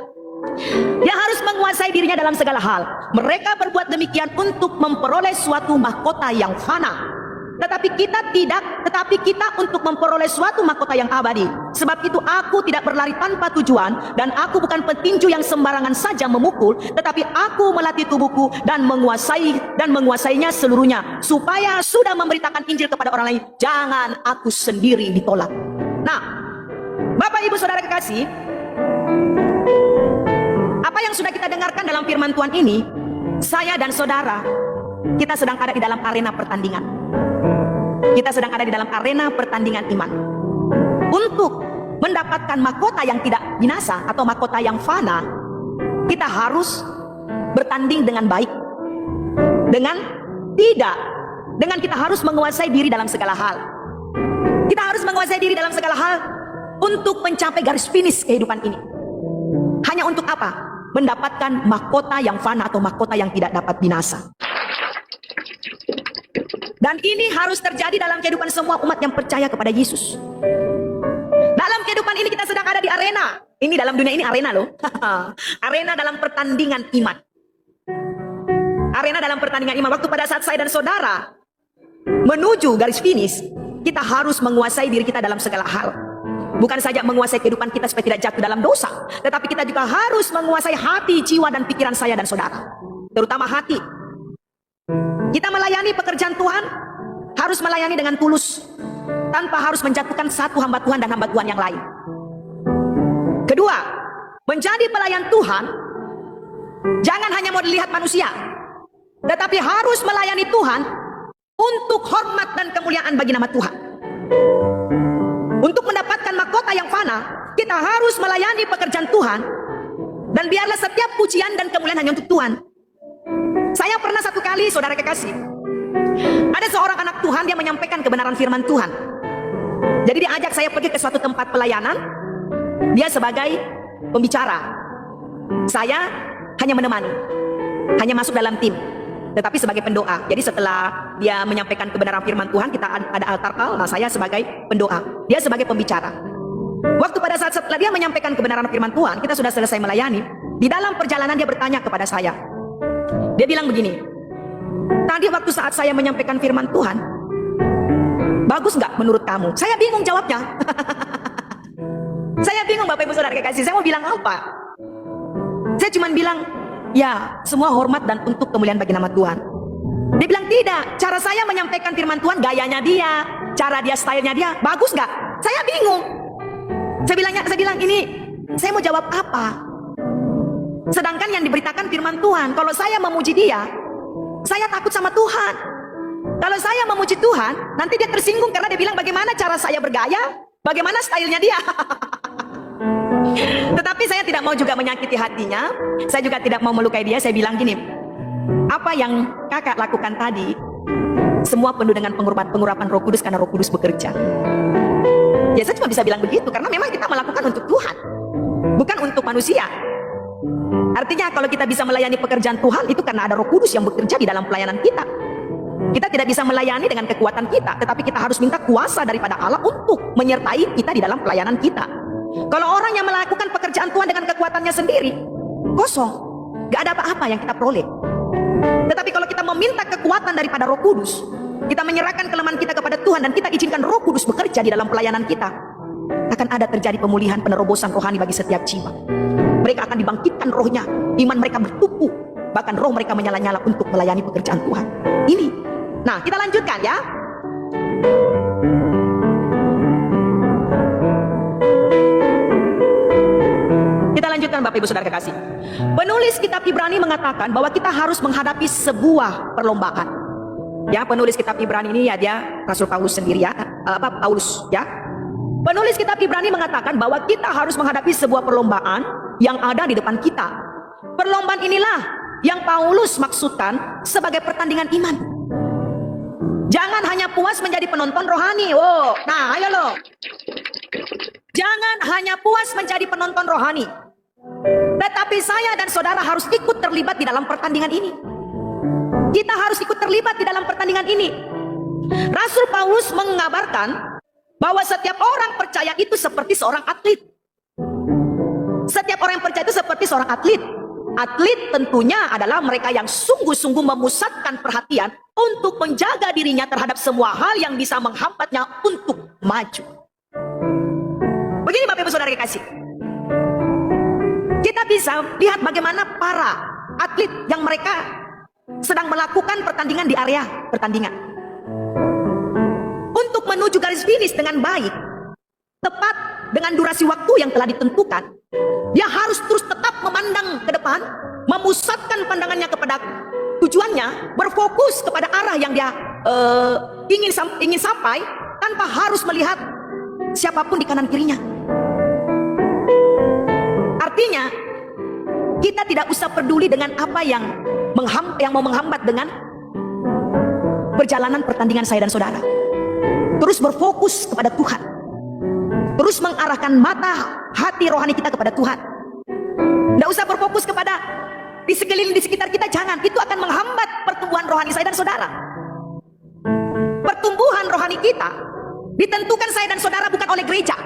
Dia harus menguasai dirinya dalam segala hal. Mereka berbuat demikian untuk memperoleh suatu mahkota yang fana. Tetapi kita untuk memperoleh suatu mahkota yang abadi. Sebab itu aku tidak berlari tanpa tujuan, dan aku bukan petinju yang sembarangan saja memukul, tetapi aku melatih tubuhku dan menguasainya seluruhnya, supaya sudah memberitakan Injil kepada orang lain, jangan aku sendiri ditolak. Nah, Bapak Ibu Saudara kekasih, apa yang sudah kita dengarkan dalam firman Tuhan ini, saya dan saudara, kita sedang ada di dalam arena pertandingan. Kita sedang ada di dalam arena pertandingan iman. Untuk mendapatkan mahkota yang tidak binasa atau mahkota yang fana, kita harus bertanding dengan baik. Dengan kita harus menguasai diri dalam segala hal. Kita harus menguasai diri dalam segala hal untuk mencapai garis finish kehidupan ini. Hanya untuk apa? Mendapatkan mahkota yang fana atau mahkota yang tidak dapat binasa. Dan ini harus terjadi dalam kehidupan semua umat yang percaya kepada Yesus. Dalam kehidupan ini kita sedang ada di arena. Ini dalam dunia ini arena loh. Arena dalam pertandingan iman. Arena dalam pertandingan iman. Waktu pada saat saya dan saudara menuju garis finish, kita harus menguasai diri kita dalam segala hal. Bukan saja menguasai kehidupan kita supaya tidak jatuh dalam dosa, tetapi kita juga harus menguasai hati, jiwa, dan pikiran saya dan saudara. Terutama hati. Kita melayani pekerjaan Tuhan, harus melayani dengan tulus, tanpa harus menjatuhkan satu hamba Tuhan dan hamba Tuhan yang lain. Kedua, menjadi pelayan Tuhan, jangan hanya mau dilihat manusia, tetapi harus melayani Tuhan untuk hormat dan kemuliaan bagi nama Tuhan. Untuk mendapatkan mahkota yang fana, kita harus melayani pekerjaan Tuhan, dan biarlah setiap pujian dan kemuliaan hanya untuk Tuhan. Saya pernah satu kali, saudara kekasih, ada seorang anak Tuhan, dia menyampaikan kebenaran firman Tuhan. Jadi dia ajak saya pergi ke suatu tempat pelayanan. Dia sebagai pembicara, saya hanya menemani, hanya masuk dalam tim, tetapi sebagai pendoa. Jadi setelah dia menyampaikan kebenaran firman Tuhan, kita ada altar call. Nah, saya sebagai pendoa, dia sebagai pembicara. Waktu pada saat setelah dia menyampaikan kebenaran firman Tuhan, kita sudah selesai melayani. Di dalam perjalanan dia bertanya kepada saya. Dia bilang begini, tadi waktu saat saya menyampaikan firman Tuhan, bagus nggak menurut kamu? Saya bingung jawabnya. Saya bingung, Bapak Ibu Saudara kekasih. Saya mau bilang apa? Saya cuma bilang, ya, semua hormat dan untuk kemuliaan bagi nama Tuhan. Dia bilang, tidak, cara saya menyampaikan firman Tuhan, gayanya dia, cara dia, stylenya dia, bagus nggak? Saya bingung. Saya bilang ini, saya mau jawab apa? Sedangkan yang diberitakan firman Tuhan, kalau saya memuji dia, saya takut sama Tuhan. Kalau saya memuji Tuhan, nanti dia tersinggung karena dia bilang bagaimana cara saya bergaya, bagaimana stylenya dia. Tetapi saya tidak mau juga menyakiti hatinya, saya juga tidak mau melukai dia. Saya bilang gini, apa yang kakak lakukan tadi, semua penuh dengan pengurapan Roh Kudus karena Roh Kudus bekerja. Ya, saya cuma bisa bilang begitu karena memang kita melakukan untuk Tuhan, bukan untuk manusia. Artinya kalau kita bisa melayani pekerjaan Tuhan, itu karena ada Roh Kudus yang bekerja di dalam pelayanan kita. Kita tidak bisa melayani dengan kekuatan kita, tetapi kita harus minta kuasa daripada Allah untuk menyertai kita di dalam pelayanan kita. Kalau orang yang melakukan pekerjaan Tuhan dengan kekuatannya sendiri, kosong, gak ada apa-apa yang kita peroleh. Tetapi kalau kita meminta kekuatan daripada Roh Kudus, kita menyerahkan kelemahan kita kepada Tuhan, dan kita izinkan Roh Kudus bekerja di dalam pelayanan kita, akan ada terjadi pemulihan, penerobosan rohani bagi setiap jiwa. Mereka akan dibangkitkan rohnya, iman mereka bertumbuh, bahkan roh mereka menyala-nyala untuk melayani pekerjaan Tuhan. Ini. Nah, kita lanjutkan ya. Kita lanjutkan, Bapak Ibu Saudara kekasih. Penulis kitab Ibrani mengatakan bahwa kita harus menghadapi sebuah perlombaan. Ya, penulis kitab Ibrani ini ya dia Rasul Paulus sendiri ya, Paulus ya. Penulis kitab Ibrani mengatakan bahwa kita harus menghadapi sebuah perlombaan yang ada di depan kita. Perlombaan inilah yang Paulus maksudkan sebagai pertandingan iman. Jangan hanya puas menjadi penonton rohani. Oh, nah ayo loh. Jangan hanya puas menjadi penonton rohani, tetapi saya dan saudara harus ikut terlibat di dalam pertandingan ini. Kita harus ikut terlibat di dalam pertandingan ini. Rasul Paulus mengabarkan bahwa setiap orang percaya itu seperti seorang atlet. Setiap orang yang percaya itu seperti seorang atlet. Atlet tentunya adalah mereka yang sungguh-sungguh memusatkan perhatian untuk menjaga dirinya terhadap semua hal yang bisa menghambatnya untuk maju. Begini Bapak Ibu Saudara kekasih, kita bisa lihat bagaimana para atlet yang mereka sedang melakukan pertandingan di area pertandingan. Untuk menuju garis finish dengan baik, tepat dengan durasi waktu yang telah ditentukan, dia harus terus tetap memandang ke depan, memusatkan pandangannya kepada tujuannya, berfokus kepada arah yang dia ingin sampai, tanpa harus melihat siapapun di kanan kirinya. Artinya, kita tidak usah peduli dengan apa yang mau menghambat dengan perjalanan pertandingan saya dan saudara. Terus berfokus kepada Tuhan. Terus mengarahkan mata hati rohani kita kepada Tuhan. Tidak usah berfokus kepada di sekeliling di sekitar kita, jangan. Itu akan menghambat pertumbuhan rohani saya dan saudara. Pertumbuhan rohani kita ditentukan saya dan saudara bukan oleh gereja.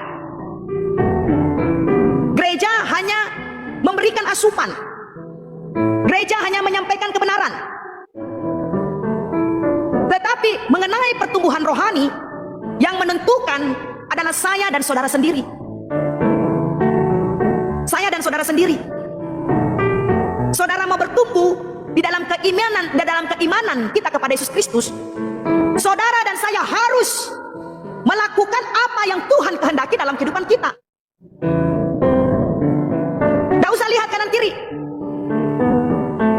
Gereja hanya memberikan asupan. Gereja hanya menyampaikan kebenaran. Tetapi mengenai pertumbuhan rohani, yang menentukan adalah saya dan saudara sendiri. saudara sendiri. Saudara mau bertumbuh di dalam keimanan kita kepada Yesus Kristus, saudara dan saya harus melakukan apa yang Tuhan kehendaki dalam kehidupan kita. Tidak usah lihat kanan kiri.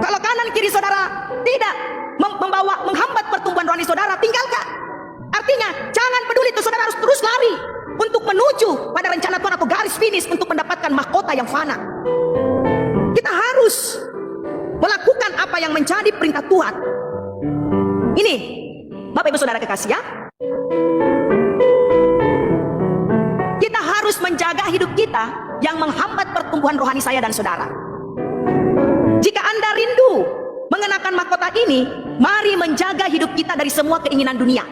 Kalau kanan kiri saudara tidak menghambat pertumbuhan rohani saudara, tinggalkan. Artinya jangan peduli itu, saudara harus terus lari untuk menuju pada rencana Tuhan atau garis finish untuk mendapatkan mahkota yang fana. Kita harus melakukan apa yang menjadi perintah Tuhan. Ini Bapak Ibu Saudara kekasih ya, kita harus menjaga hidup kita yang menghambat pertumbuhan rohani saya dan saudara. Jika Anda rindu mengenakan mahkota ini, mari menjaga hidup kita dari semua keinginan dunia.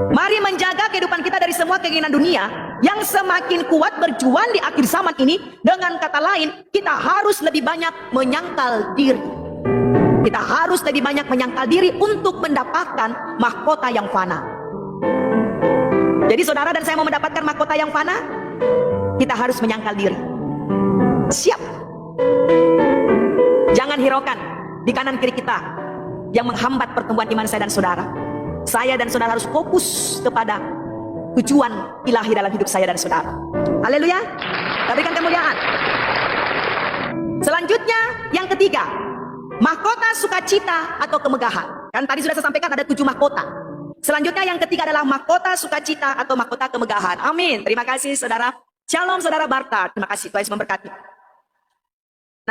Mari menjaga kehidupan kita dari semua keinginan dunia yang semakin kuat berjuang di akhir zaman ini. Dengan kata lain, kita harus lebih banyak menyangkal diri. Kita harus lebih banyak menyangkal diri untuk mendapatkan mahkota yang fana. Jadi saudara dan saya mau mendapatkan mahkota yang fana, kita harus menyangkal diri. Siap. Jangan hiraukan di kanan kiri kita yang menghambat pertumbuhan iman saya dan saudara. Saya dan saudara harus fokus kepada tujuan ilahi dalam hidup saya dan saudara. Haleluya. Berikan kemuliaan. Selanjutnya yang ketiga, mahkota sukacita atau kemegahan. Kan tadi sudah saya sampaikan ada 7 mahkota. Selanjutnya yang ketiga adalah mahkota sukacita atau mahkota kemegahan. Amin. Terima kasih saudara. Shalom saudara Barta. Terima kasih, Tuhan Yesus memberkati.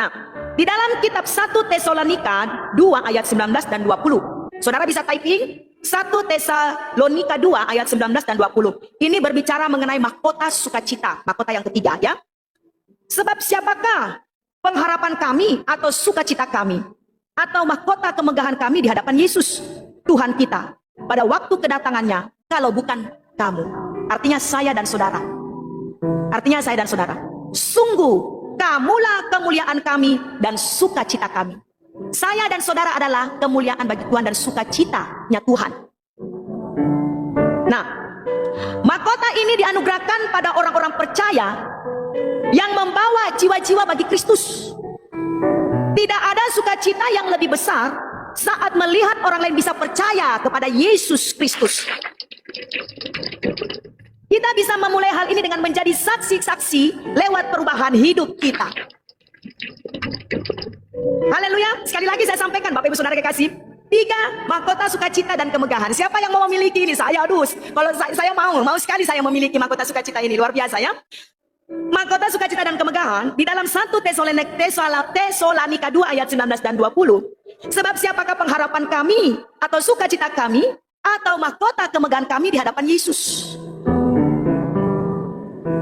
Nah, di dalam kitab 1 Tesalonika 2 ayat 19 dan 20. Saudara bisa typing 1 Tesalonika 2 ayat 19 dan 20. Ini berbicara mengenai mahkota sukacita, mahkota yang ketiga ya. Sebab siapakah pengharapan kami atau sukacita kami atau mahkota kemegahan kami di hadapan Yesus Tuhan kita pada waktu kedatangannya kalau bukan kamu. Artinya saya dan saudara. Artinya saya dan saudara. Sungguh kamulah kemuliaan kami dan sukacita kami. Saya dan saudara adalah kemuliaan bagi Tuhan dan sukacitanya Tuhan. Nah, mahkota ini dianugerahkan pada orang-orang percaya yang membawa jiwa-jiwa bagi Kristus. Tidak ada sukacita yang lebih besar saat melihat orang lain bisa percaya kepada Yesus Kristus. Kita bisa memulai hal ini dengan menjadi saksi-saksi lewat perubahan hidup kita. Haleluya. Sekali lagi saya sampaikan Bapak Ibu Saudara kekasih, 3 mahkota sukacita dan kemegahan. Siapa yang mau memiliki ini? Saya kalau saya mau sekali saya memiliki mahkota sukacita ini. Luar biasa ya. Mahkota sukacita dan kemegahan di dalam 1 Tesalonika 2 ayat 19 dan 20. Sebab siapakah pengharapan kami atau sukacita kami atau mahkota kemegahan kami di hadapan Yesus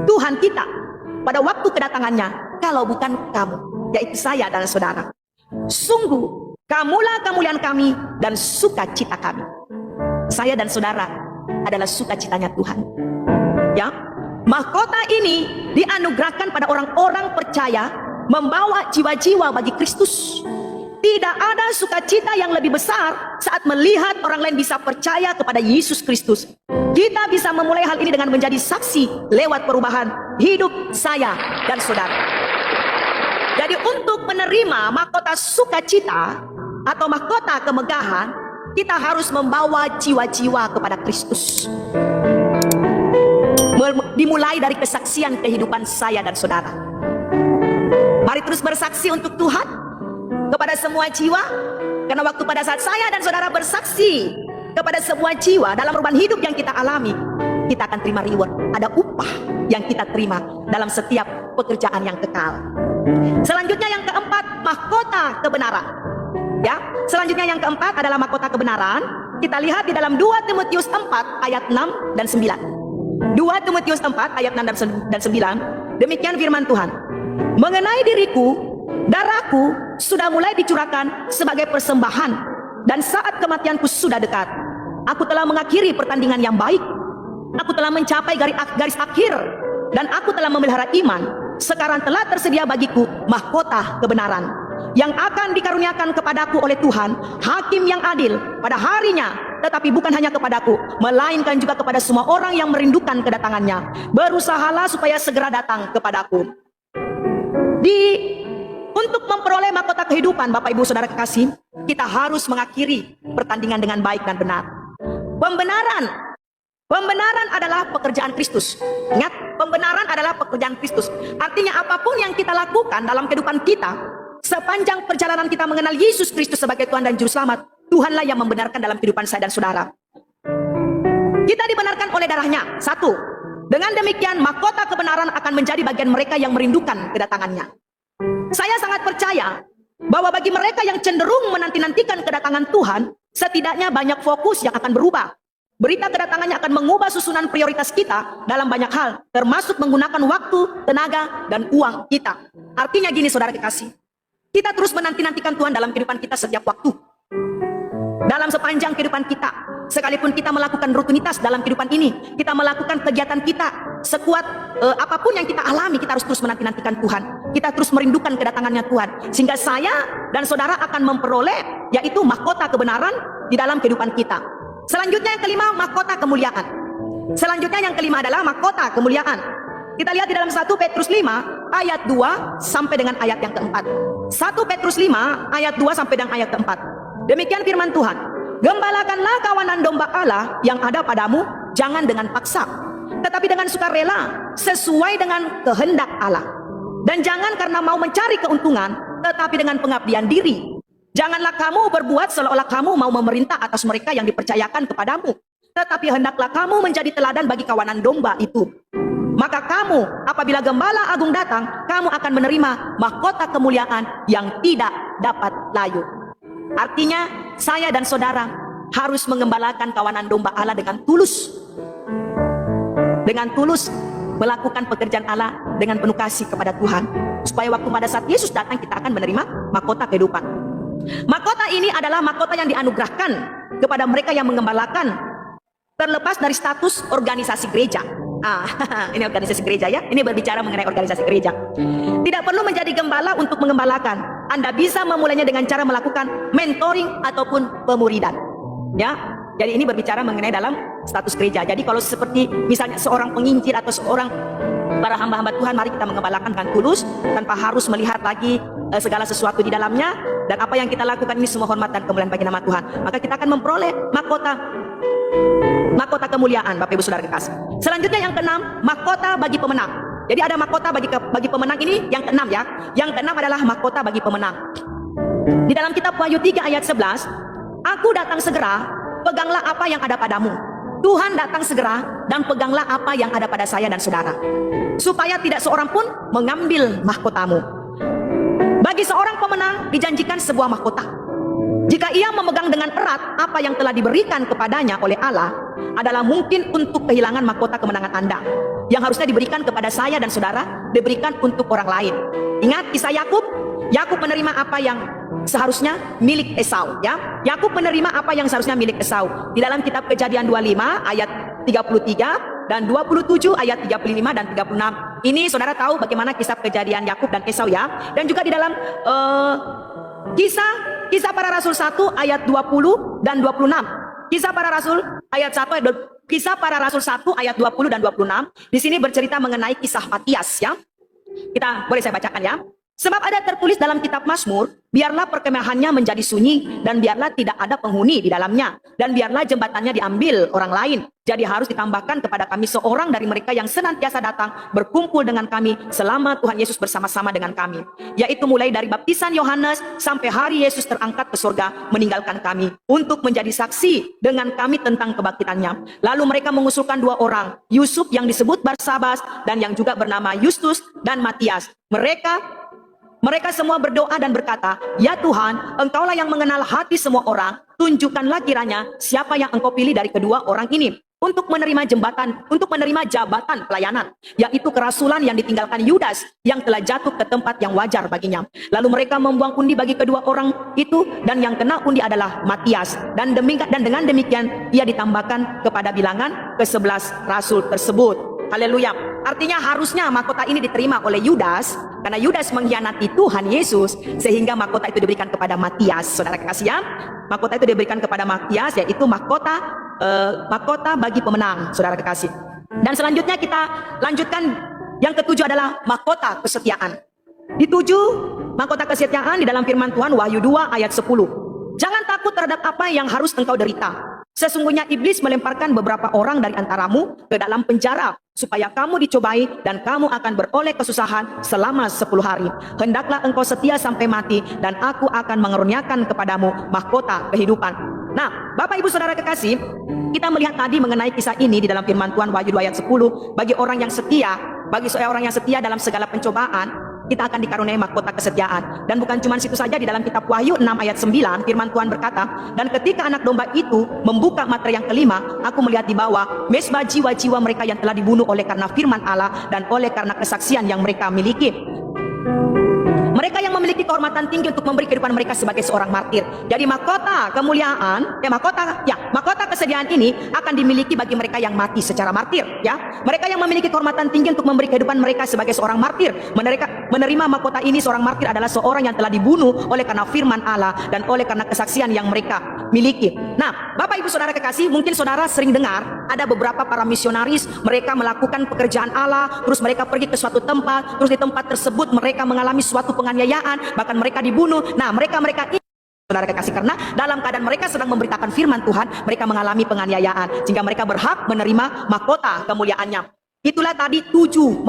Tuhan kita pada waktu kedatangannya kalau bukan kamu, yaitu saya dan saudara. Sungguh kamulah kemuliaan kami dan sukacita kami. Saya dan saudara adalah sukacitanya Tuhan. Ya, mahkota ini dianugerahkan pada orang-orang percaya membawa jiwa-jiwa bagi Kristus. Tidak ada sukacita yang lebih besar saat melihat orang lain bisa percaya kepada Yesus Kristus. Kita bisa memulai hal ini dengan menjadi saksi lewat perubahan hidup saya dan saudara. Jadi untuk menerima mahkota sukacita atau mahkota kemegahan, kita harus membawa jiwa-jiwa kepada Kristus. Dimulai dari kesaksian kehidupan saya dan saudara. Mari terus bersaksi untuk Tuhan kepada semua jiwa, karena waktu pada saat saya dan saudara bersaksi kepada semua jiwa dalam perubahan hidup yang kita alami, kita akan terima reward. Ada upah yang kita terima dalam setiap pekerjaan yang kekal. Selanjutnya yang keempat, mahkota kebenaran. Ya, selanjutnya yang keempat adalah mahkota kebenaran. Kita lihat di dalam 2 Timotius 4 ayat 6 dan 9. 2 Timotius 4 ayat 6 dan 9. Demikian firman Tuhan. Mengenai diriku, darahku sudah mulai dicurahkan sebagai persembahan, dan saat kematianku sudah dekat. Aku telah mengakhiri pertandingan yang baik. Aku telah mencapai garis akhir, dan aku telah memelihara iman. Sekarang telah tersedia bagiku mahkota kebenaran yang akan dikaruniakan kepadaku oleh Tuhan, Hakim yang adil pada harinya. Tetapi bukan hanya kepadaku, melainkan juga kepada semua orang yang merindukan kedatangannya. Berusahalah supaya segera datang kepadaku. Untuk memperoleh mahkota kehidupan, Bapak Ibu Saudara kekasih, kita harus mengakhiri pertandingan dengan baik dan benar. Pembenaran adalah pekerjaan Kristus. Ingat, pembenaran adalah pekerjaan Kristus. Artinya apapun yang kita lakukan dalam kehidupan kita, sepanjang perjalanan kita mengenal Yesus Kristus sebagai Tuhan dan Juru Selamat, Tuhanlah yang membenarkan dalam kehidupan saya dan saudara. Kita dibenarkan oleh darahnya. Satu, dengan demikian mahkota kebenaran akan menjadi bagian mereka yang merindukan kedatangannya. Saya sangat percaya bahwa bagi mereka yang cenderung menanti-nantikan kedatangan Tuhan, setidaknya banyak fokus yang akan berubah. Berita kedatangannya akan mengubah susunan prioritas kita dalam banyak hal, termasuk menggunakan waktu, tenaga, dan uang kita. Artinya gini saudara kekasih, kita terus menanti-nantikan Tuhan dalam kehidupan kita setiap waktu. Dalam sepanjang kehidupan kita, sekalipun kita melakukan rutinitas dalam kehidupan ini, kita melakukan kegiatan kita, sekuat apapun yang kita alami, kita harus terus menanti-nantikan Tuhan. Kita terus merindukan kedatangannya Tuhan. Sehingga saya dan saudara akan memperoleh, yaitu mahkota kebenaran di dalam kehidupan kita. Selanjutnya yang kelima, mahkota kemuliaan. Selanjutnya yang kelima adalah mahkota kemuliaan. Kita lihat di dalam 1 Petrus 5 ayat 2 sampai dengan ayat yang keempat. 1 Petrus 5 ayat 2 sampai dengan ayat keempat. Demikian firman Tuhan. Gembalakanlah kawanan domba Allah yang ada padamu, jangan dengan paksa, tetapi dengan sukarela, sesuai dengan kehendak Allah. Dan jangan karena mau mencari keuntungan, tetapi dengan pengabdian diri. Janganlah kamu berbuat seolah-olah kamu mau memerintah atas mereka yang dipercayakan kepadamu, tetapi hendaklah kamu menjadi teladan bagi kawanan domba itu. Maka kamu, apabila Gembala Agung datang, kamu akan menerima mahkota kemuliaan yang tidak dapat layu. Artinya, saya dan saudara harus mengembalakan kawanan domba Allah dengan tulus. Dengan tulus melakukan pekerjaan Allah dengan penuh kasih kepada Tuhan. Supaya waktu pada saat Yesus datang, kita akan menerima mahkota kehidupan. Mahkota ini adalah mahkota yang dianugerahkan kepada mereka yang mengembalakan, terlepas dari status organisasi gereja. Ini organisasi gereja ya. Ini berbicara mengenai organisasi gereja. Tidak perlu menjadi gembala untuk mengembalakan. Anda bisa memulainya dengan cara melakukan mentoring ataupun pemuridan. Ya. Jadi ini berbicara mengenai dalam status gereja. Jadi kalau seperti misalnya seorang penginjil atau seorang para hamba-hamba Tuhan, mari kita mengembalakan dengan tulus tanpa harus melihat lagi segala sesuatu di dalamnya, dan apa yang kita lakukan ini semua hormat dan kemuliaan bagi nama Tuhan. Maka kita akan memperoleh mahkota kemuliaan, Bapak Ibu Saudara kekasih. Selanjutnya yang keenam, mahkota bagi pemenang. Jadi ada mahkota bagi pemenang ini yang keenam ya. Yang keenam adalah mahkota bagi pemenang. Di dalam kitab Wahyu 3 ayat 11, aku datang segera, peganglah apa yang ada padamu. Tuhan datang segera dan peganglah apa yang ada pada saya dan saudara, supaya tidak seorang pun mengambil mahkotamu. Bagi seorang pemenang dijanjikan sebuah mahkota. Jika ia memegang dengan erat apa yang telah diberikan kepadanya oleh Allah, adalah mungkin untuk kehilangan mahkota kemenangan Anda yang harusnya diberikan kepada saya dan saudara, diberikan untuk orang lain. Ingat kisah Yakub. Yakub menerima apa yang seharusnya milik Esau ya. Yakub menerima apa yang seharusnya milik Esau. Di dalam kitab Kejadian 25 ayat 33 dan 27 ayat 35 dan 36. Ini saudara tahu bagaimana kisah kejadian Yakub dan Esau ya. Dan juga di dalam Kisah Para Rasul 1 ayat 20 dan 26. Kisah Para Rasul ayat 1 ayat Kisah Para Rasul 1 ayat 20 dan 26. Di sini bercerita mengenai kisah Matias ya. Boleh saya bacakan ya. Sebab ada tertulis dalam kitab Mazmur, biarlah perkemahannya menjadi sunyi, dan biarlah tidak ada penghuni di dalamnya, dan biarlah jembatannya diambil orang lain. Jadi harus ditambahkan kepada kami seorang dari mereka yang senantiasa datang berkumpul dengan kami selama Tuhan Yesus bersama-sama dengan kami. Yaitu mulai dari baptisan Yohanes sampai hari Yesus terangkat ke surga meninggalkan kami, untuk menjadi saksi dengan kami tentang kebangkitannya. Lalu mereka mengusulkan dua orang, Yusuf yang disebut Barsabas dan yang juga bernama Justus dan Matias. Mereka semua berdoa dan berkata, ya Tuhan, Engkaulah yang mengenal hati semua orang, tunjukkanlah kiranya siapa yang Engkau pilih dari kedua orang ini untuk menerima jabatan pelayanan, yaitu kerasulan yang ditinggalkan Yudas yang telah jatuh ke tempat yang wajar baginya. Lalu mereka membuang undi bagi kedua orang itu, dan yang kena undi adalah Matias, dan dengan demikian ia ditambahkan kepada bilangan ke-11 rasul tersebut. Haleluya. Artinya harusnya mahkota ini diterima oleh Yudas, karena Yudas mengkhianati Tuhan Yesus, sehingga mahkota itu diberikan kepada Matias. Saudara kekasih ya, mahkota itu diberikan kepada Matias, yaitu mahkota bagi pemenang, saudara kekasih. Dan selanjutnya kita lanjutkan, yang ketujuh adalah mahkota kesetiaan. Dituju mahkota kesetiaan di dalam firman Tuhan Wahyu 2 ayat 10. Jangan takut terhadap apa yang harus engkau derita. Sesungguhnya iblis melemparkan beberapa orang dari antaramu ke dalam penjara, supaya kamu dicobai dan kamu akan beroleh kesusahan selama 10 hari. Hendaklah engkau setia sampai mati, dan aku akan mengaruniakan kepadamu mahkota kehidupan. Nah, Bapak Ibu Saudara kekasih, kita melihat tadi mengenai kisah ini di dalam firman Tuhan Wahyu 2 ayat 10. Bagi orang yang setia, bagi seorang yang setia dalam segala pencobaan, kita akan dikaruniai mahkota kesetiaan. Dan bukan cuma situ saja, di dalam kitab Wahyu 6 ayat 9 firman Tuhan berkata, dan ketika anak domba itu membuka matra yang kelima, aku melihat di bawah mesbah jiwa-jiwa mereka yang telah dibunuh oleh karena firman Allah dan oleh karena kesaksian yang mereka miliki. Mereka yang memiliki kehormatan tinggi untuk memberi kehidupan mereka sebagai seorang martir. Jadi mahkota kemuliaan, mahkota kesediaan ini akan dimiliki bagi mereka yang mati secara martir, ya. Mereka yang memiliki kehormatan tinggi untuk memberi kehidupan mereka sebagai seorang martir. Menerima mahkota ini, seorang martir adalah seorang yang telah dibunuh oleh karena firman Allah dan oleh karena kesaksian yang mereka miliki. Nah, Bapak Ibu Saudara kekasih, mungkin saudara sering dengar ada beberapa para misionaris, mereka melakukan pekerjaan Allah, terus mereka pergi ke suatu tempat, terus di tempat tersebut mereka mengalami suatu penganiayaan, bahkan mereka dibunuh. Nah, mereka ini, saudara kekasih, karena dalam keadaan mereka sedang memberitakan firman Tuhan, mereka mengalami penganiayaan, sehingga mereka berhak menerima mahkota kemuliaannya. Itulah tadi 7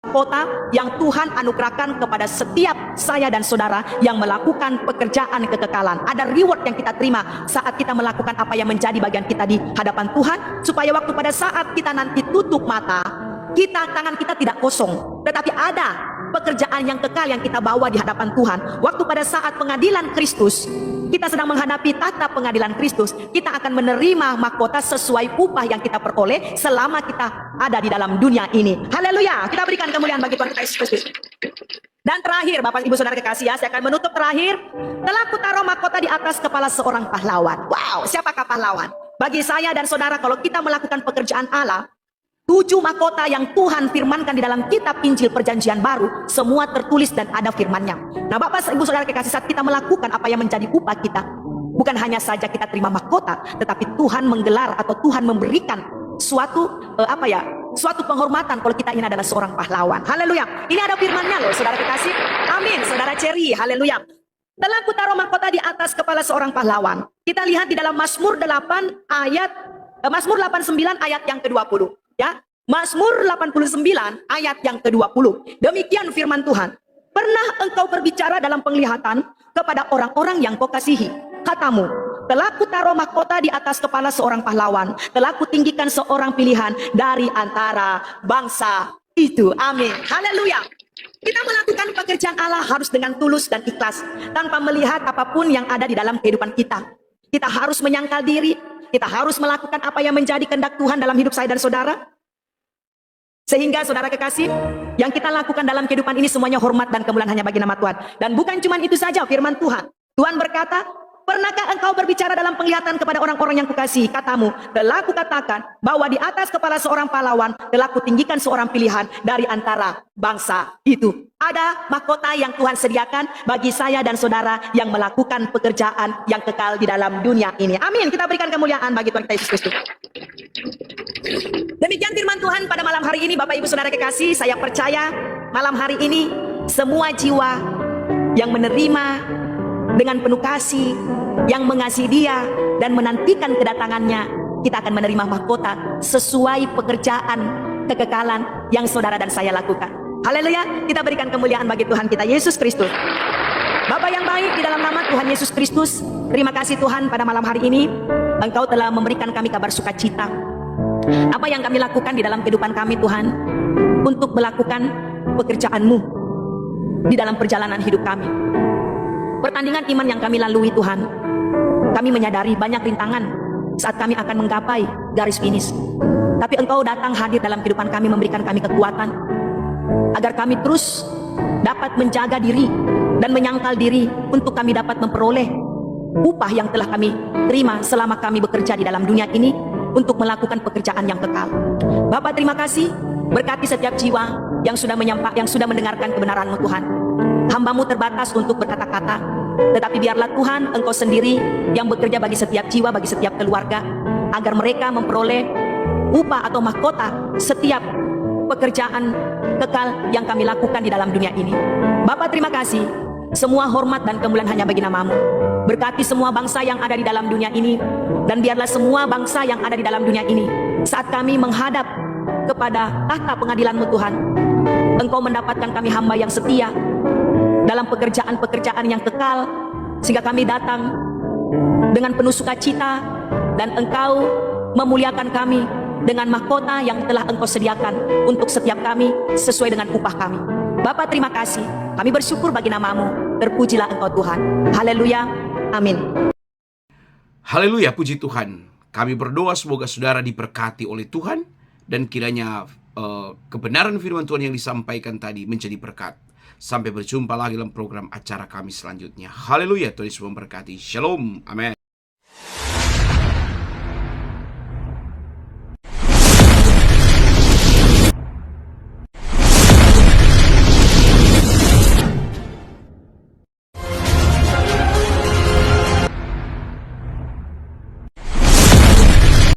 mahkota yang Tuhan anugerahkan kepada setiap saya dan saudara yang melakukan pekerjaan kekekalan. Ada reward yang kita terima saat kita melakukan apa yang menjadi bagian kita di hadapan Tuhan, supaya waktu pada saat kita nanti tutup mata, tangan kita tidak kosong, tetapi ada pekerjaan yang kekal yang kita bawa di hadapan Tuhan. Waktu pada saat pengadilan Kristus, kita sedang menghadapi tata pengadilan Kristus, kita akan menerima mahkota sesuai upah yang kita peroleh selama kita ada di dalam dunia ini. Haleluya, kita berikan kemuliaan bagi Tuhan kita Yesus Kristus. Dan terakhir, Bapak Ibu Saudara kekasih, ya, saya akan menutup terakhir. Telah kutaruh mahkota di atas kepala seorang pahlawan. Wow, siapakah pahlawan? Bagi saya dan saudara, kalau kita melakukan pekerjaan Allah, 7 mahkota yang Tuhan firmankan di dalam kitab Injil Perjanjian Baru, semua tertulis dan ada firman-Nya. Nah, Bapak Ibu Saudara kekasih, saat kita melakukan apa yang menjadi upah kita, bukan hanya saja kita terima mahkota, tetapi Tuhan menggelar atau Tuhan memberikan suatu suatu penghormatan kalau kita ini adalah seorang pahlawan. Haleluya. Ini ada firman-Nya loh, Saudara kekasih. Amin, Saudara Cherry. Haleluya. Telah kutaruh mahkota di atas kepala seorang pahlawan. Kita lihat di dalam Mazmur 89 ayat yang ke-20. Ya, Mazmur 89 ayat yang ke-20. Demikian firman Tuhan. Pernah engkau berbicara dalam penglihatan kepada orang-orang yang kau kasihi. Katamu, telah kutaruh mahkota di atas kepala seorang pahlawan. Telah kutinggikan seorang pilihan dari antara bangsa itu. Amin. Haleluya. Kita melakukan pekerjaan Allah harus dengan tulus dan ikhlas, tanpa melihat apapun yang ada di dalam kehidupan kita. Kita harus menyangkal diri. Kita harus melakukan apa yang menjadi kehendak Tuhan dalam hidup saya dan saudara. Sehingga saudara kekasih, yang kita lakukan dalam kehidupan ini semuanya hormat dan kemuliaan hanya bagi nama Tuhan. Dan bukan cuma itu saja firman Tuhan. Tuhan berkata, pernahkah engkau berbicara dalam penglihatan kepada orang-orang yang kukasihi? Katamu, telah kukatakan bahwa di atas kepala seorang pahlawan telah kutinggikan seorang pilihan dari antara bangsa itu. Ada mahkota yang Tuhan sediakan bagi saya dan saudara yang melakukan pekerjaan yang kekal di dalam dunia ini. Amin. Kita berikan kemuliaan bagi Tuhan kita Yesus Kristus. Demikian firman Tuhan pada malam hari ini, Bapak Ibu Saudara kekasih. Saya percaya malam hari ini semua jiwa yang menerima dengan penuh kasih, yang mengasihi Dia dan menantikan kedatangannya, kita akan menerima mahkota sesuai pekerjaan kekekalan yang saudara dan saya lakukan. Haleluya, kita berikan kemuliaan bagi Tuhan kita Yesus Kristus. Bapak yang baik, di dalam nama Tuhan Yesus Kristus, terima kasih Tuhan pada malam hari ini Engkau telah memberikan kami kabar sukacita. Apa yang kami lakukan di dalam kehidupan kami Tuhan, untuk melakukan pekerjaan-Mu di dalam perjalanan hidup kami. Pertandingan iman yang kami lalui Tuhan, kami menyadari banyak rintangan saat kami akan menggapai garis finish. Tapi Engkau datang hadir dalam kehidupan kami, memberikan kami kekuatan agar kami terus dapat menjaga diri dan menyangkal diri untuk kami dapat memperoleh upah yang telah kami terima selama kami bekerja di dalam dunia ini untuk melakukan pekerjaan yang kekal. Bapak terima kasih, berkati setiap jiwa yang sudah mendengarkan kebenaran-Mu Tuhan. Hamba-Mu terbatas untuk berkata-kata, tetapi biarlah Tuhan Engkau sendiri yang bekerja bagi setiap jiwa, bagi setiap keluarga, agar mereka memperoleh upah atau mahkota setiap pekerjaan kekal yang kami lakukan di dalam dunia ini. Bapa, terima kasih. Semua hormat dan kemuliaan hanya bagi nama-Mu. Berkati semua bangsa yang ada di dalam dunia ini, dan biarlah semua bangsa yang ada di dalam dunia ini, saat kami menghadap kepada tahta pengadilan-Mu Tuhan, Engkau mendapatkan kami hamba yang setia dalam pekerjaan-pekerjaan yang kekal, sehingga kami datang dengan penuh sukacita, dan Engkau memuliakan kami dengan mahkota yang telah Engkau sediakan untuk setiap kami sesuai dengan upah kami. Bapa, terima kasih. Kami bersyukur bagi nama-Mu. Terpujilah Engkau Tuhan. Haleluya. Amin. Haleluya, puji Tuhan. Kami berdoa semoga saudara diberkati oleh Tuhan, dan kiranya kebenaran firman Tuhan yang disampaikan tadi menjadi berkat. Sampai berjumpa lagi dalam program acara kami selanjutnya. Haleluya, Tuhan Yesus memberkati. Shalom. Amin.